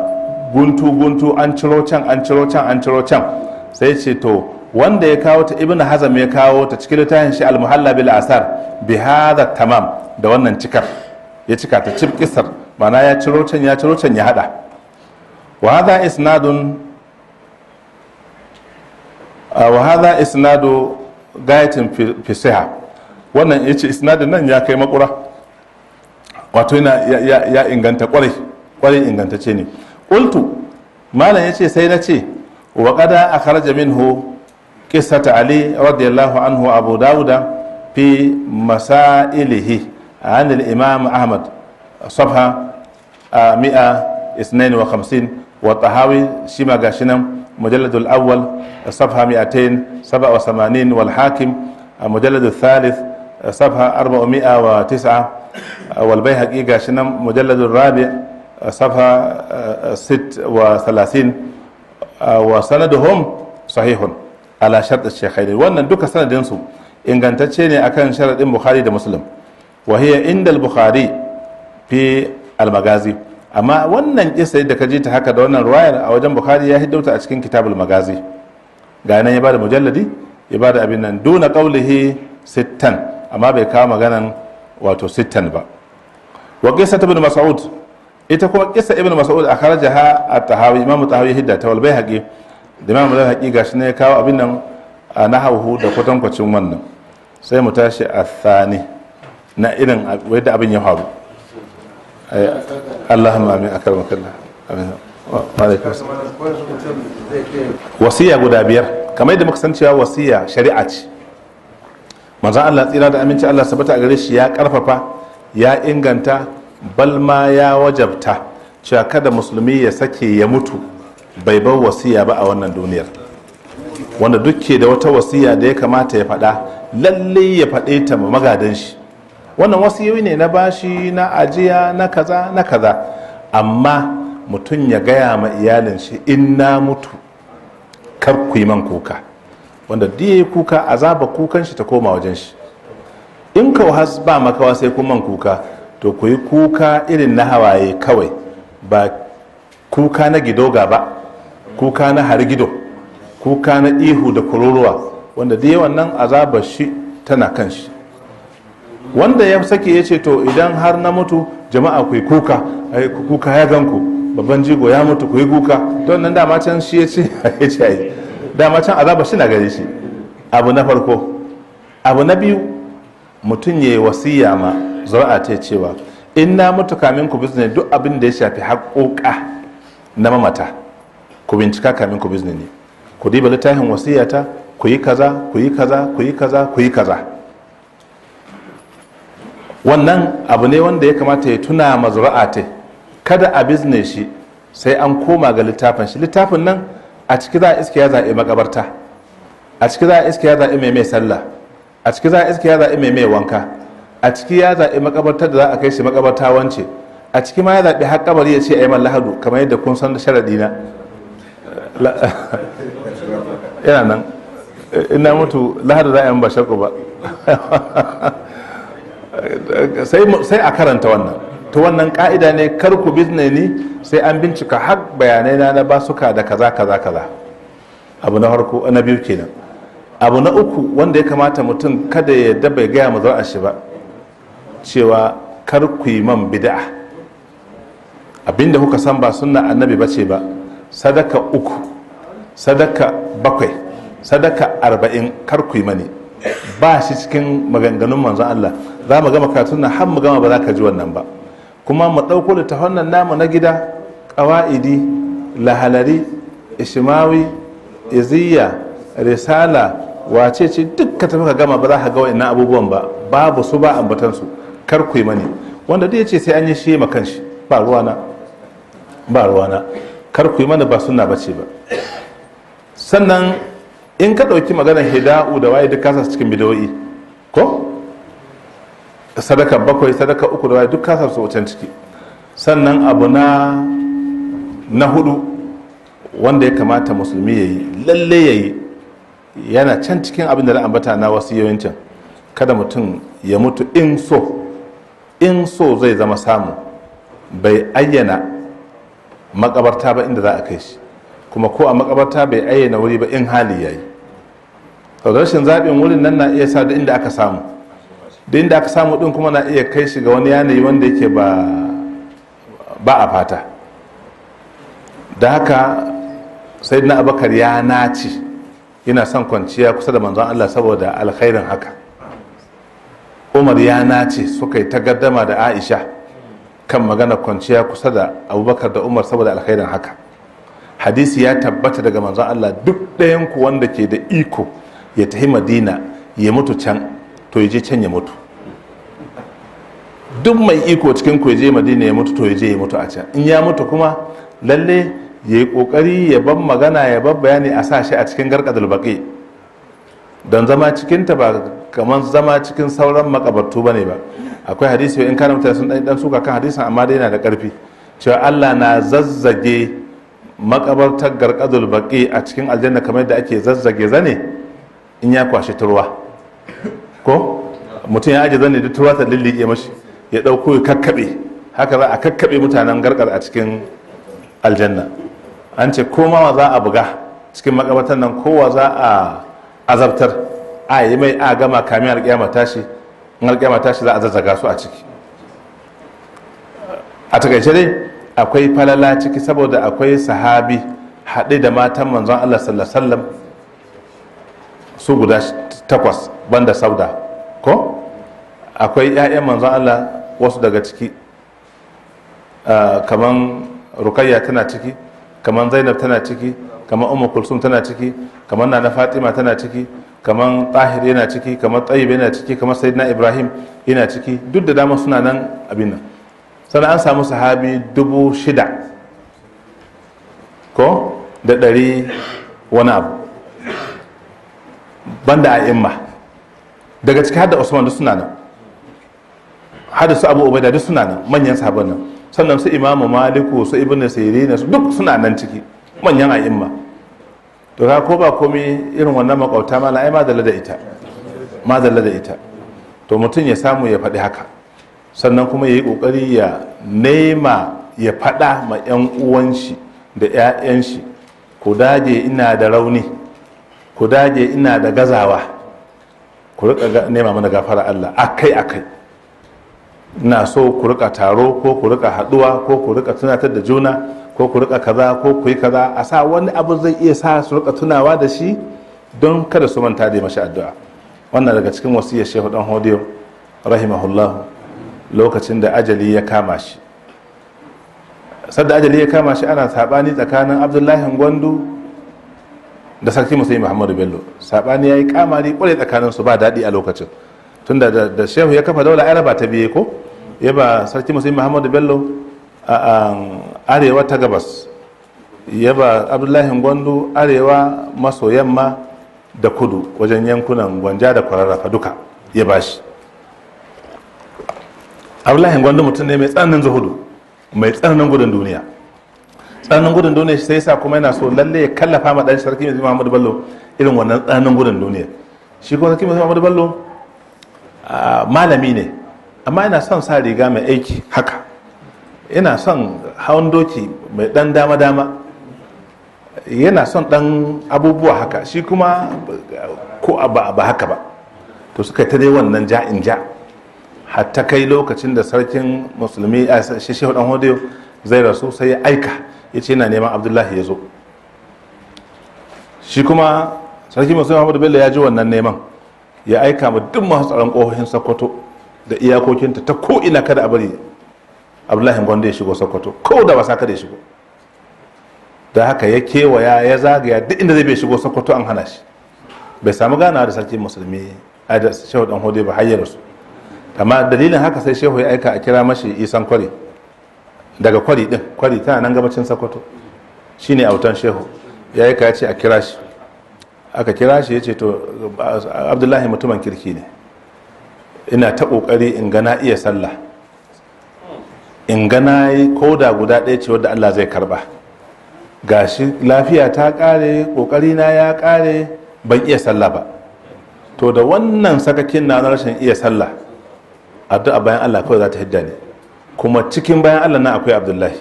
guntu an ciro can, sai ce to wanda ya kawo ta Ibn Hazm ya kawo ta cikin littafin shi Al-Muhalla bil Asar bi hadha tamam, da wannan cikar ya cika ta cif kissar, mana ya ciro can ya hada. Wa hadha isnadu gayatin fi siha. Wannan yace isnadin nan ya kai makura, wato ya inganta kwarai ingantacce ne. Qultu, malam yace sai na ce wa qada akhraja minhu qissata Ali radiyallahu anhu Abu Dawuda fi masailihi an al-Imam Ahmad صفحة 152 والطهاوي شيما غاشنم مجلد الأول صفحة 287 والحاكم مجلد الثالث صفحة 409 والبيهقي غاشنم مجلد الرابع صفحة 36 وسندهم صحيح على شرط الشيخين. wannan duka sanadinsu ingantacce ne akan sharadin Bukhari da Muslim. wa hiya inda al-Bukhari fi al-Magazi, amma wannan kisa da ka ji ta haka da wannan ruwayar a wajen Bukhari ya hiddauta a cikin kitabul Magazi. Ga nan ya bada mujalladi, ya bada abin nan duna qawlihi sittan, amma bai kawo maganan wato sittan ba. Wa qissat ibn Mas'ud, ita kuma qissa ibn Mas'ud akhrajaha at-Tahawi, Imam Tahawi hidda ta wal Baihaqi da Imam Baihaqi gashi ne ya kawo abin nan a nahawu da kwatankwacin wannan. Sai mu tashi athani na irin wadda abin ya faru. Allahumma amin, akramakallah. Amin. Wasiya guda 5, kamar yadda muka san cewa wasiya shari'a ce. Manzon Allah tsira da aminci Allah sabata a gare shi ya karfafa, ya inganta, balma ya wajabta cewa kada musulmi ya sake ya mutu bai bar wasiya ba a wannan duniyar. wanda dukke da wata wasiya da ya kamata ya faɗa lalle ya faɗe ta ma magadan shi. Wannan wasiyoyi ne na bashi, na ajiya, na kaza na kaza, amma mutum ya gaya ma iyalin shi in na mutu kar ku yi man kuka, wanda duk yayi kuka azaba kukan shi ta koma wajen shi. In ka has ba makawa sai kun man kuka, to ku yi kuka irin na hawaye kawai, ba kuka na gidoga ba, kuka na hargido, kuka na ihu da kururuwa, wanda dai wannan azabar shi tana kan shi. Wanda ya sake ya ce to idan har na mutu jama'a ku yi kuka, kuka ya ganku, babban jigo ya mutu ku yi kuka, don nan dama can shi ya ce ya ce ai dama can azabar shi na gare shi. Abu na farko. Abu na biyu, mutum ya yi wasiya ma zuri'a ta cewa in na mutu kamin ku bizne duk abin da ya shafi haƙoƙa na mamata ku bincika kamin ku bizne ne, ku diba littafin wasiyata, ku yi kaza ku yi kaza ku yi kaza ku yi kaza. Wannan abu ne wanda ya kamata ya tuna ma zuri'a ta, kada a bizne shi sai an koma ga littafin shi. Littafin nan a ciki za a iske ya zaɓi makabarta, a ciki za a iske ya zaɓi mai sallah, a ciki za a iske ya zaɓi mai wanka, a ciki ya zaɓi makabartar da za a kai shi makabarta wance, a ciki ma ya zaɓi har kabari ya ce a yi man lahadu, kamar yadda kun san da sharaɗi na yana nan, ina mutu lahadu za a yi ba shaku ba sai a karanta wannan. To wannan ka'ida ne, kar ku bizne ni sai an bincika har bayanai na basuka da kaza kaza kaza. Abu na farko. Na biyu kenan. Abu na uku wanda ya kamata mutum kada ya yadda bai gaya mu zuwa shi ba, cewa kar ku yi man bid'a, abinda kuka san ba sunna annabi bace ba, sadaka 3, sadaka 7, sadaka 40 kar ku yi mani, ba shi cikin maganganun manzon Allah. Za mu gama karatun nan har mu gama ba za ka ji wannan ba. Kuma mu ɗauko littafan nan namu na gida, ƙawa'idi, lahalari, ishimawi, iziya, risala, wace ce duk ka tafi ka gama ba za ka ga wa'annan abubuwan ba, babu su ba ambatansu. Kar ku yi mani, wanda dai ce sai an yi shi ma kanshi, ba ruwana, ba ruwana. Kar ku yi mani ba sunna bace ba. Sannan in ka ɗauki maganar hida'u da waye duk kasa cikin bidoyi, ko sadaka 7, sadaka 3 da waye duk kasa su wacan ciki. Sannan abu na 4 wanda ya kamata musulmi ya yi, lalle ya yi, yana can cikin abin da na ambata na wasiyoyin, kada mutum ya mutu in so zai zama samu, bai ayyana makabarta ba inda za a kai shi, kuma ko a makabarta bai ayyana wuri ba in hali yayi. Rashin zaɓin wurin nan na iya sa da inda aka samu, da inda aka samu din kuma na iya kai shi ga wani yanayi wanda yake ba a fata. Da haka sayyidina Abubakar ya naci yana son kwanciya kusa da manzon Allah saboda alkhairin haka. Umar ya nace suka yi ta gaddama da Aisha kan magana kwanciya kusa da Abubakar da Umar saboda alkhairin haka. Hadisi ya tabbata daga manzon Allah, duk ɗayan ku wanda ke da iko ya tafi Madina ya mutu can, to ya je can ya mutu. Duk mai iko cikin ku ya je Madina ya mutu, to ya je ya mutu a can. In ya mutu kuma lalle ya yi kokari ya ban magana, ya ban bayani, a sa shi a cikin garkadul baqi, don zama cikinta ba kamar zama cikin sauran makabartu bane ba. Akwai hadisi in kana mutane sun dan suka kan hadisin, amma dai yana da karfi, cewa Allah na zazzage makabartar garkadul baqi a cikin aljanna kamar yadda ake zazzage zane in ya kwashi turwa, ko mutum ya aje zane da turwa ta lillike mashi, ya dauko ya kakkabe, haka za a kakkabe mutanen garkar a cikin aljanna. An ce komawa za a buga cikin makabartar nan, kowa za a azabtar, a yi mai a gama kamin alƙiyama tashi, in alƙiyama tashi za a zazzaga su a ciki. A takaice dai akwai falala ciki, saboda akwai sahabi haɗe da matan manzon Allah sallallahu alaihi wasallam su guda 8 banda Sauda, ko akwai 'ya'yan manzon Allah wasu daga ciki, kaman Rukayya tana ciki, kaman Zainab tana ciki, kaman Ummu Kulsum tana ciki, kaman Nana Fatima tana ciki, kaman Tahir yana ciki, kaman Tayyib yana ciki, kaman Sayyidina Ibrahim yana ciki, duk da dama suna nan abin nan. Sannan an samu sahabi 6,000 ko da 100 wani abu. banda a imma daga ciki har da Usman duk suna nan, har da su Abu Ubaida duk suna nan, manyan sahabban nan, sannan su Imamu Maliku su Ibn Sirin duk suna nan ciki manyan a imma. To ka ko ba komai irin wannan makauta mala ai madalla da ita, madalla da ita. To mutum ya samu ya faɗi haka, sannan kuma ya yi ƙoƙari ya nema ya faɗa ma 'yan uwan shi da 'ya'yan shi, ku dage ina da rauni, ku dage ina da gazawa, ku rika nema mana gafara Allah akai akai. Ina so ku rika taro ko ku rika haɗuwa ko ku rika tunatar da juna ko ku rika kaza ko ku yi kaza, a sa wani abu zai iya sa su rika tunawa da shi don kada su manta da mashi addu'a. Wannan daga cikin wasiyar Shehu Dan Hodiyo rahimahullahu lokacin da ajali ya kama shi. Sadda ajali ya kama shi ana sabani tsakanin Abdullahi Gwandu da Sarki Musulmi Muhammadu Bello. Sabani yayi kamari kwarai tsakanin su, ba daɗi a lokacin. Tunda da Shehu ya kafa daula ai raba ta biye ko? Ya ba Sarki Musulmi Muhammadu Bello a arewa ta gabas, ya ba Abdullahi Gwandu arewa maso yamma da kudu wajen yankunan Gwanja da Kwararrafa duka ya bashi. Abdullahi Gwandu mutum ne mai tsananin zuhudu, mai tsananin gudun duniya. Tsananin gudun duniya sai yasa kuma yana so lalle ya kallafa ma dan Sarki Muhammadu Bello irin wannan tsananin gudun duniya. Shi kuma Sarki Muhammadu Bello malami ne, amma yana son sa riga mai aiki haka, yana son hawan doki mai dan dama-dama, yana son dan abubuwa haka. Shi kuma ko ba haka ba. To suka ta dai wannan ja'in ja, hatta kai lokacin da sarkin musulmi a Shehu Dan Hodiyo zai rasu sai ya aika ya ce yana neman Abdullahi ya zo. Shi kuma sarki musulmi Muhammadu Bello ya ji wannan neman, ya aika ma duk masu tsaron ƙohohin Sokoto da iyakokinta ta ko ina kada a bari Abdullahi Gwandu ya shigo Sokoto, ko da wasa kada ya shigo. Da haka ya kewaya ya zagaya duk inda zai bai shigo Sokoto an hana shi. Bai samu ganawa da sarki musulmi a da Shehu Dan Hodiyo ba har ya rasu. Amma dalilin haka sai Shehu ya aika a kira mashi Isan Kwari daga Kwari din, Kwari tana nan gabacin Sokoto, shine autan Shehu. Ya aika ya ce a kira shi, aka kira shi ya ce to Abdullahi mutumin kirki ne, ina ta kokari in gana iya sallah, in gana yi koda guda ɗaya ce wadda Allah zai karba. Gashi lafiya ta kare, kokari na ya kare, ban iya sallah ba. To da wannan sakakin na rashin iya sallah, addu'a bayan Allah kawai za ta hidda ne, kuma cikin bayan Allah na akwai Abdullahi.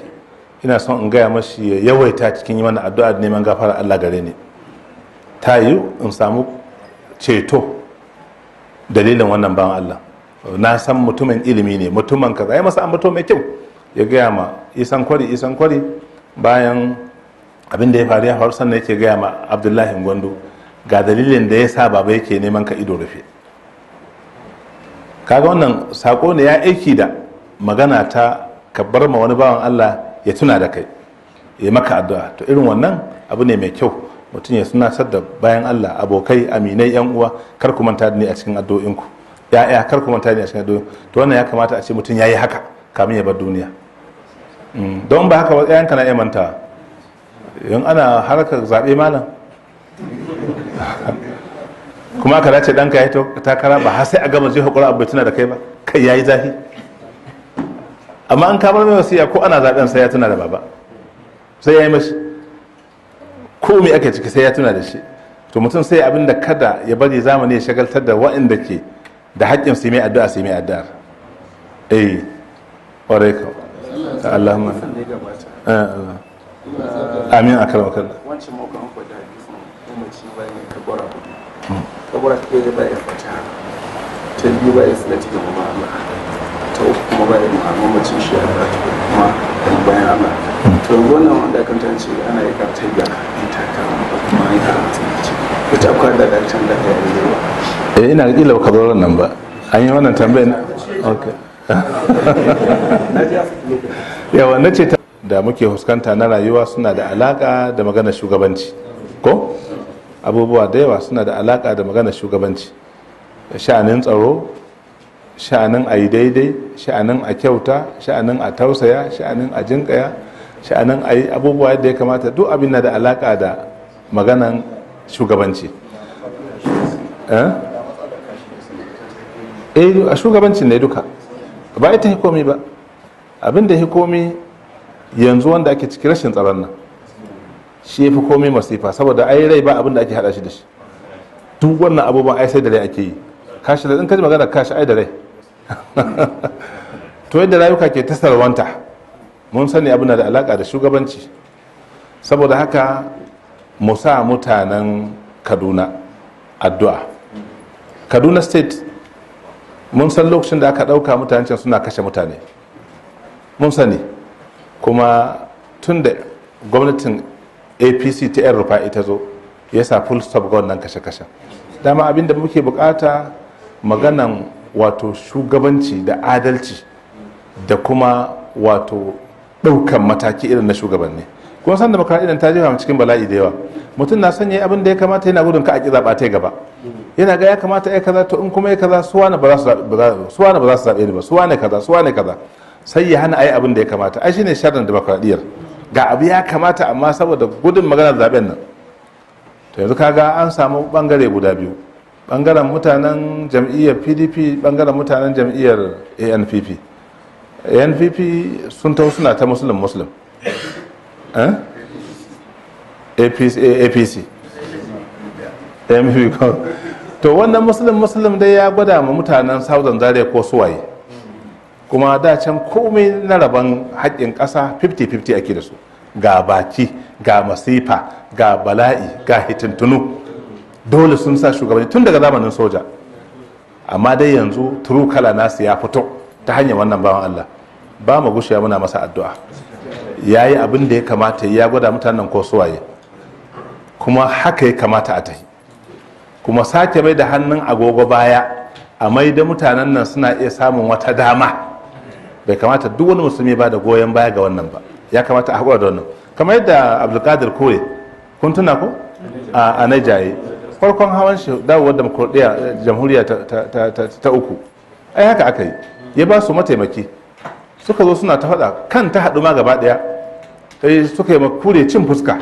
Ina son in gaya mashi ya yawaita cikin yi mana addu'a da neman gafara Allah gare ni, ta yi in samu ceto dalilin wannan bayan Allah. Na san mutumin ilimi ne, mutumin kaza, ya masa ambato mai kyau, ya gaya ma Isan Kwari bayan abin da ya faru ya faru, sannan yake gaya ma Abdullahi Gwandu ga dalilin da ya sa baba yake neman ka ido rufe. Kaga wannan sako ne ya aiki da magana ta ka bar ma wani bawan Allah ya tuna da kai, ya maka addu'a. To irin wannan abu ne mai kyau, mutum ya tunatar da bayan Allah, abokai, aminai, yan uwa, kar ku manta da ni a cikin addu'o'inku, ya'ya kar ku manta da ni a cikin addu'o'inku. To wannan ya kamata a ce mutum yayi haka kamin ya bar duniya. Don ba haka yayanka na iya mantawa. In ana harkar zaɓe malam kuma ka dace ɗanka ya yi takara, ba har sai a gama zai haƙura abu tuna da kai ba, kai ya yi zafi. Amma an kamar mai wasiya ko ana zaɓen sai ya tuna da baba, sai ya yi mashi ko me ake ciki sai ya tuna da shi. To mutum sai abin da kada ya bari zamani ya shagaltar da waɗanda ke da haƙƙin su yi mai addu'a su yi mai addu'ar. Ƙwarai ka Allahumma amin a karama kalla. Wancan mako an faɗa hadisin umarci bayan kabara ta ɗaya ba ya fata, ta biyu ba ya salati ga mama Allah, ta uku kuma ba ya mamacin shi a kuma bayan Allah. To wannan wanda kan tance ana yi kartar da in takara kuma an karanta ce ita akwai da daktan da ya yi. Ina da kila kabarin nan ba an yi wannan tambayar. Okay. Yawa na ce da muke huskanta na rayuwa suna da alaka da magana shugabanci ko abubuwa da yawa suna da alaka da magana shugabanci, sha'anin tsaro, sha'anin a yi daidai, sha'anin a kyauta, sha'anin a tausaya, sha'anin a jinkaya, sha'anin a yi abubuwa yadda ya kamata, duk abin na da alaka da maganan shugabanci. a shugabancin ne duka ba ita hikomi ba. Abin da hikomi yanzu wanda ake ciki rashin tsaron nan shi ya fi komi masifa, saboda ai rai ba abin da ake hada shi da shi. Duk wannan abubuwan ai sai da rai ake yi. Kashi da in ka ji magana kashi ai da rai to yadda rayuka ke ta sarwanta mun sani abin da alaka da shugabanci. Saboda haka mu sa mutanen Kaduna addu'a. Kaduna state mun san lokacin da aka dauka mutanen can suna kashe mutane, mun sani kuma tun da gwamnatin APC ta yan rufa'i ta zo ya sa full stop ga wannan kashe-kashe. Dama abin da muke bukata maganan wato shugabanci da adalci da kuma wato daukan mataki irin na shugabanni. Kuma san demokradiyyar ta jefa mu cikin bala'i da yawa. Mutum na sanya abin da ya kamata, yana gudun ka a kiza ba ta gaba, yana ga ya kamata ya kaza, to in kuma ya kaza suwana ba za su zaɓe ni ba, suwane kaza sai ya hana ayi abin da ya kamata. Ai shine sharrin demokradiyyar, ga abu ya kamata amma saboda gudun maganar zaben nan. To yanzu kaga an samu bangare guda biyu, bangaren mutanen jam'iyyar PDP, bangaren mutanen jam'iyyar ANPP. ANPP sun taho suna ta muslim APC to wannan muslim dai ya gwada ma mutanen Southern Zaria ko suwaye, kuma da can komai na rabon haƙƙin ƙasa 50-50 ake da su. Ga baki, ga masifa, ga bala'i, ga hitintunu, dole sun sa shugabanni tun daga zamanin soja. Amma dai yanzu turu kala nasu ya fito ta hanyar wannan bawan Allah. Ba mu gushe muna masa addu'a, ya yi abin da ya kamata, ya gwada mutanen ko suwaye, kuma haka ya kamata a tahi. Kuma sake mai da hannun agogo baya a mai da mutanen nan suna iya samun wata dama, bai kamata duk wani musulmi ba da goyon baya ga wannan ba. Ya kamata a haƙura da wannan, kamar yadda Abdulkadir Kore kun tuna ko a Naijaye farkon hawan shi dawowar demokradiyya jamhuriya ta uku, ai haka aka yi, ya ba su mataimaki suka zo suna ta faɗa kan ta haɗu ma gaba ɗaya, sai suka yi Kure cin fuska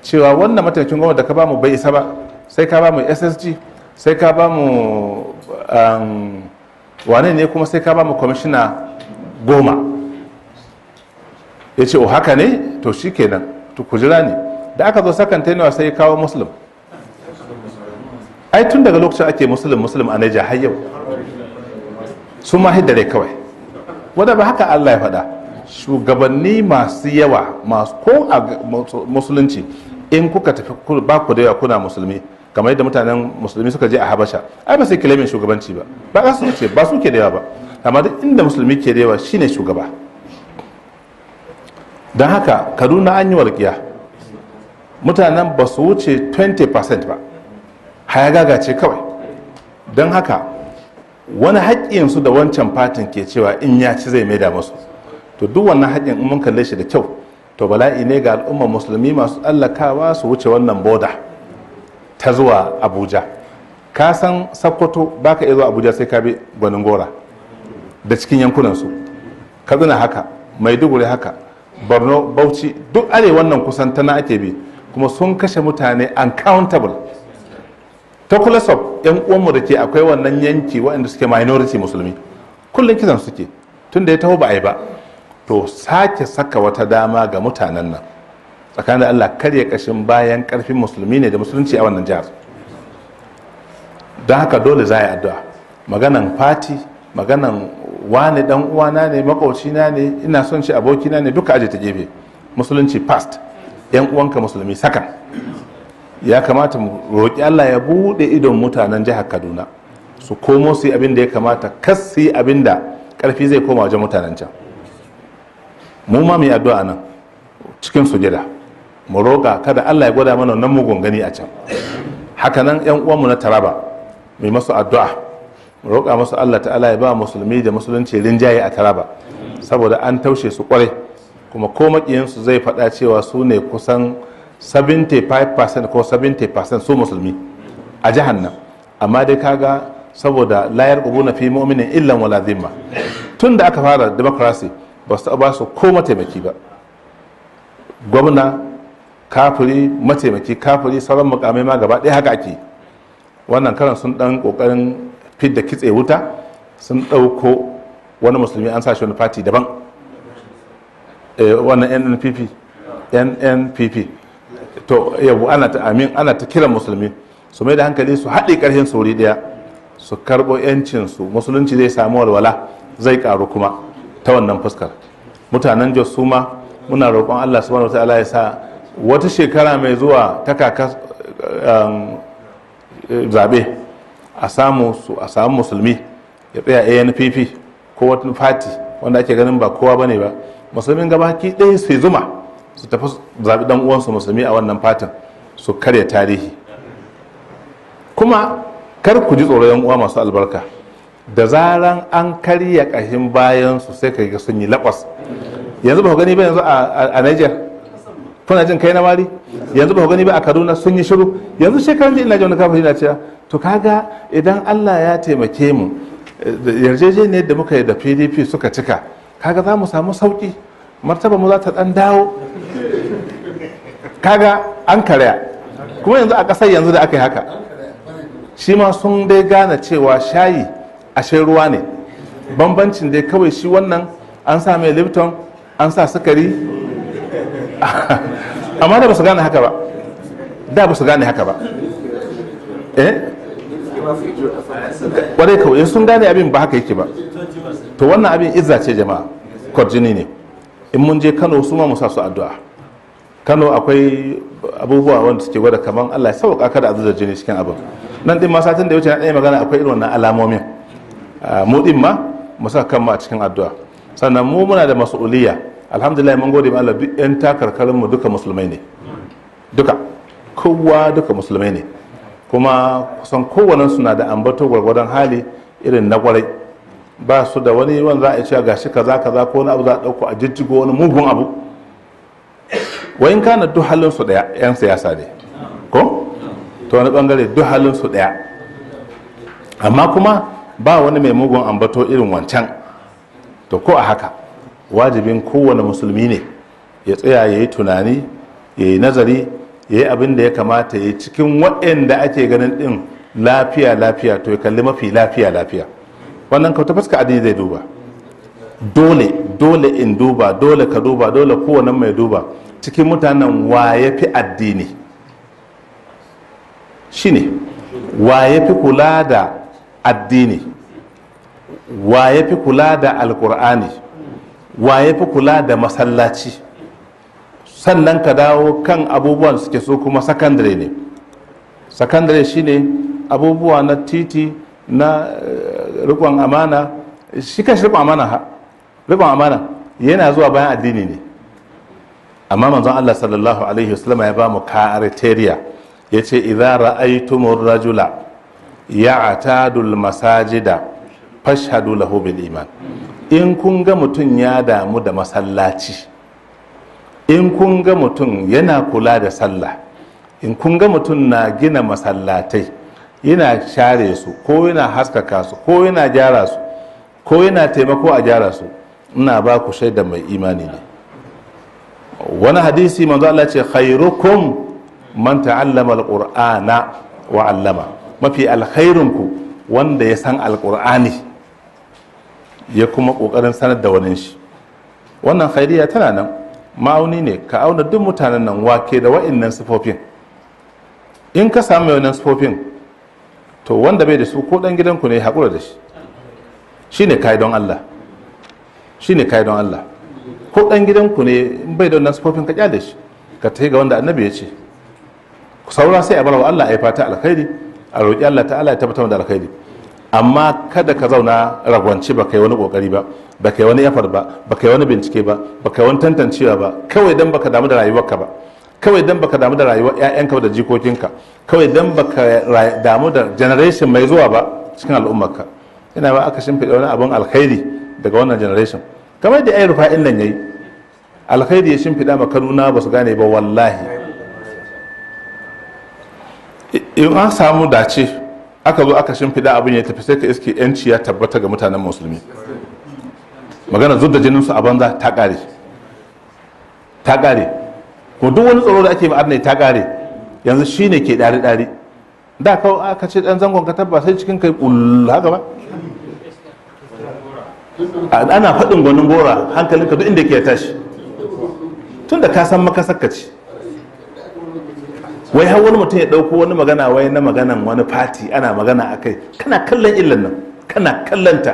cewa wannan mataimakin gwamnati da ka ba mu bai isa ba, sai ka ba mu SSG, sai ka ba mu wane ne kuma sai ka ba mu kwamishina 10. Ya ce o haka ne, to shi kenan, to ku jira ne. Da aka zo sakan tenuwa sai ya kawo muslim. Ai tun daga lokacin ake muslim a Naija har yau, su ma hiddare kawai, wadda ba haka Allah ya faɗa. Shugabanni masu yawa, masu ko a musulunci, in kuka tafi ba ku da yawa kuna musulmi, kamar yadda mutanen musulmi suka je a Habasha, ai ba sai kilamin shugabanci ba, ba su ce ba su ke da yawa ba, amma duk inda musulmi ke da yawa shine shugaba. Don haka Kaduna an yi walƙiya, mutanen ba su wuce 20% ba, hayagaga ce kawai. Don haka wani haƙƙinsu da wancan fatin ke cewa in ya ci zai maida musu, to duk wannan haƙƙin in mun kalle shi da kyau, to bala'i ne ga al'ummar musulmi masu tsallakawa su wuce wannan boda ta zuwa Abuja. Ka san Sokoto ba ka iya zuwa Abuja sai ka bi Gwanin Gora da cikin yankunansu, Katsina haka, Maiduguri haka, Borno, Bauchi, duk arewan nan kusan tana ake bi, kuma sun kashe mutane uncountable. Ta kula sob yan uwanmu da ke akwai wannan yanki waɗanda suke minority musulmi, kullum kisan suke, tun da ya taho ba a yi ba. To sake saka wata dama ga mutanen nan, tsakanin da Allah karya kashin bayan karfin musulmi ne da musulunci a wannan jihar. Don haka dole za a yi addu'a. Maganan fati, maganan wane dan uwana ne, makwaucina ne, ina son shi abokina ne, duka aje ta gefe. Musulunci past, yan uwanka musulmi sakan. Ya kamata mu roƙi Allah ya buɗe idon mutanen jihar Kaduna su komo su yi abin da ya kamata, kas su yi abin da ƙarfi zai koma wajen mutanen can. Mu ma mu yi addu'a nan cikin sujada, mu roƙa kada Allah ya gwada mana nan mugun gani a can. Haka nan yan uwanmu na Taraba mu yi masu addu'a, mu roƙa masu Allah ta'ala ya ba musulmi da musulunci rinjaye a Taraba, saboda an taushe su kwarai, kuma ko maƙiyansu zai faɗa cewa su ne kusan 75% ko 70% su musulmi a jihar nan. Amma dai kaga saboda layar na fi mu'minin illan wala zimma, tun da aka fara democracy ba su ba su ko mataimaki ba, gwamna kafiri, mataimaki kafiri, sauran mukamai ma gaba ɗaya haka ake. wannan karan sun dan kokarin fidda kitse wuta, sun dauko wani musulmi an sa shi wani party daban, wannan NNPP to yau ana ta kiran musulmi su mai da hankali su haɗe ƙarfin sauri ɗaya su karɓo 'yancinsu, musulunci zai samu walwala, zai ƙaru kuma ta wannan fuskar. Mutanen Jos su ma muna roƙon Allah subhanahu wataala ya sa wata shekara mai zuwa ta kaka zaɓe a samu musulmi ya tsaya ANPP ko wata fati wanda ake ganin ba kowa bane ba, musulmin gabaki ɗaya su zuma su tafi zaɓi ɗan uwansu musulmi a wannan fatin su karya tarihi. Kuma kar ku ji tsoro yan uwa masu albarka, da zaran an karya ƙashin bayan su sai kai ga sun yi laƙwas. Yanzu ba ku gani ba yanzu a Niger, kuna jin kai na wari? Yanzu ba ku gani ba a Kaduna sun yi shiru? Yanzu shekaran jiya ina ji wani kafin yana cewa to kaga idan Allah ya taimake mu yarjejeniyar da muka yi da PDP suka cika, kaga za mu samu sauki, martaba mu za ta dan dawo. Kaga an karya. Kuma yanzu a ƙasar yanzu da aka yi haka, shi ma sun dai gane cewa shayi ashe ruwa ne, bambancin dai kawai shi wannan an sa mai Lipton an sa sukari amma da ba su gane haka ba, ƙwarai kawai sun gane abin ba haka yake ba. To wannan abin izza ce jama'a, kwarjini ne. In mun je Kano su ma mu sa su addu'a. Kano akwai abubuwa wanda suke gwada kaman Allah ya sauƙa kada a zuba jini cikin abin. Nan din ma satin da ya wuce na ɗaya magana akwai irin wannan alamomin. Mu din ma mu sa kanmu a cikin addu'a. Sannan mu muna da mas'uliyya. Alhamdulillah mun gode ma Allah, duk ƴan takarkarin mu duka musulmai ne. Kowa duka musulmai ne. Kuma kusan kowannen su na da ambato gwargwadon hali irin na kwarai. Ba su da wani wanda za a cewa gashi kaza ko wani abu za a ɗauko a jijjigo wani mugun abu. Wayin kana duk halin su ɗaya 'yan siyasa ne. Ko? To wani bangare duk halin su ɗaya. Amma kuma ba wani mai mugun ambato irin wancan. To ko a haka wajibin kowane musulmi ne ya tsaya ya yi tunani, ya yi nazari, ya yi abin da ya kamata ya yi cikin waɗanda ake ganin ɗin lafiya to ya kalli mafi lafiya. Wannan kauta fuska addini zai duba. Dole in duba, dole ka duba, dole kowane mai duba cikin mutanen wa ya fi addini. Shine wa ya fi kula da addini, wa ya fi kula da alkur'ani, wa ya fi kula da masallaci. Sannan ka dawo kan abubuwan suke so kuma sakandare ne. Sakandare shine abubuwa na titi, na rikon amana. Shi kan rikon amana yana zuwa bayan addini ne. Amma manzon Allah sallallahu alaihi wasallam ya ba mu criteria, yace idza ra'aytumur rajula ya'tadul masajida fashhadu lahu bil iman. In kun ga mutum ya damu da masallaci, in kun ga mutum yana kula da sallah, in kun ga mutum na gina masallatai, yana share su ko yana haskaka su ko yana gyara su ko yana taimako a gyara su, ina ba ku shaida mai imani ne. Wani hadisi manzo Allah ce khairukum man ta'allama alqur'ana wa 'allama. Mafi alkhairunku wanda ya san alqur'ani ya kuma kokarin sanar da wani shi. Wannan khairiya tana nan, ma'auni ne, ka auna duk mutanen nan wake da wa'annan sifofin. In ka samu wannan sifofin, to wanda bai da su ko dan gidanku ne haƙura da shi. Shine kai don Allah. Ko dan gidanku ne in bai da wannan sifofin ka kyale shi, ka tafi ga wanda annabi ya ce. Saura sai a bar wa Allah ya fata alkhairi, a roƙi Allah ta'ala ya tabbatar da alkhairi. Amma kada ka zauna ragwanci ba kai wani kokari ba kai wani effort ba kai wani bincike ba kai wani tantancewa ba, kawai dan baka damu da rayuwarka ba, kawai dan baka damu da rayuwar ƴaƴanka da jikokinka, kawai dan baka damu da generation mai zuwa ba cikin al'ummarka. Ina ba aka shimfiɗa wani abun alkhairi daga wannan generation, kamar da ayi rufa'in nan yayi alkhairi ya shimfiɗa ma Kaduna ba su gane ba. Wallahi in an samu dace aka zo aka shimfiɗa abin ya tafi, sai ka iske yanci ya tabbata ga mutanen musulmi. Magana zudda jininsu a banza ta ƙare. Ko duk wani tsoro da ake ma'adnai ta ƙare. Yanzu shine ke ɗari-ɗari. da kawai aka ce dan zangon katab ba sai cikin kai haka ba ana faɗin gwanin gora hankalinka duk inda ke tashi tun da ka san makasarka ce. Wai har wani mutum ya ɗauko wani magana wai na maganan wani fati ana magana a kai, kana kallon illan nan, kana kallonta.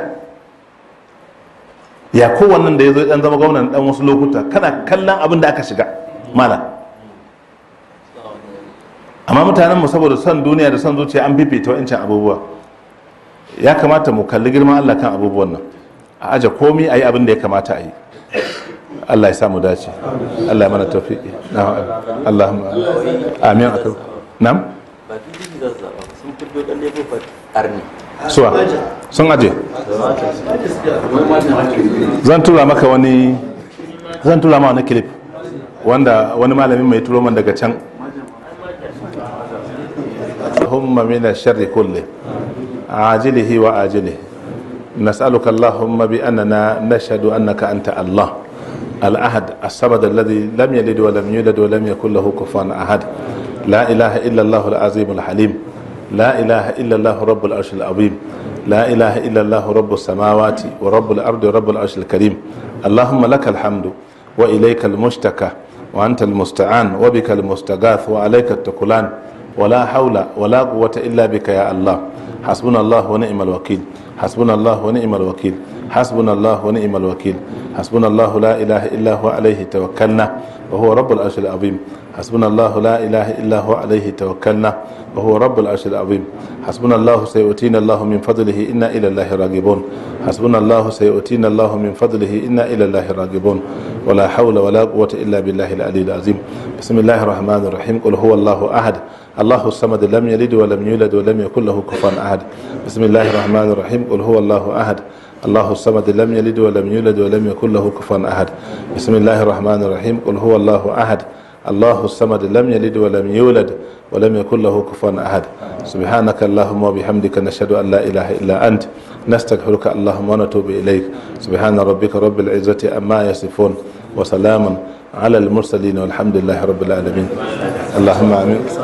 Ya kowannan da ya zo ɗan zama gwamnan ɗan wasu lokuta kana kallon abin da aka shiga mala. Amma mutanen mu saboda son duniya da son zuciya an fifita wa'incan abubuwa. Ya kamata mu kalli girman Allah kan abubuwan nan, a aje komi a yi abin da ya kamata a yi. Allah ya samu dace, Allah ya mana tawfiqi. Allahumma amin. Nam? Suwa sun aje. Zan tura maka wani clip wanda wani malamin mai turo man daga can. Allahumma min ash-sharri kulli ajilihi wa ajilihi nas'aluka Allahumma bi annana nashhadu annaka anta Allah الأحد الصمد الذي لم يلد ولم يولد ولم يكن له كفوا أحد لا إله إلا الله العظيم الحليم لا إله إلا الله رب العرش العظيم لا إله إلا الله رب السماوات ورب الأرض ورب العرش الكريم اللهم لك الحمد وإليك المشتكى وأنت المستعان وبك المستغاث وعليك التكلان ولا حول ولا قوة إلا بك يا الله حسبنا الله ونعم الوكيل حسبنا الله ونعم الوكيل حسبنا الله ونعم الوكيل حسبنا الله لا إله إلا هو عليه توكلنا وهو رب العرش العظيم حسبنا الله لا إله إلا هو عليه توكلنا وهو رب العرش العظيم حسبنا الله سيؤتينا الله من فضله إنا إلى الله راغبون حسبنا الله سيؤتينا الله من فضله إنا إلى الله راغبون ولا حول ولا قوة إلا بالله العلي العظيم بسم الله الرحمن الرحيم قل هو الله أحد الله الصمد لم يلد ولم يولد ولم يكن له كفوا أحد بسم الله الرحمن الرحيم قل هو الله أحد الله الصمد لم يلد ولم يولد ولم يكن له كفوا أحد بسم الله الرحمن الرحيم قل هو الله أحد الله الصمد لم يلد ولم يولد ولم يكن له كفوا أحد سبحانك اللهم وبحمدك نشهد أن لا إله إلا أنت نستغفرك اللهم ونتوب إليك سبحان ربك رب العزة عما يصفون وسلام على المرسلين والحمد لله رب العالمين اللهم آمين.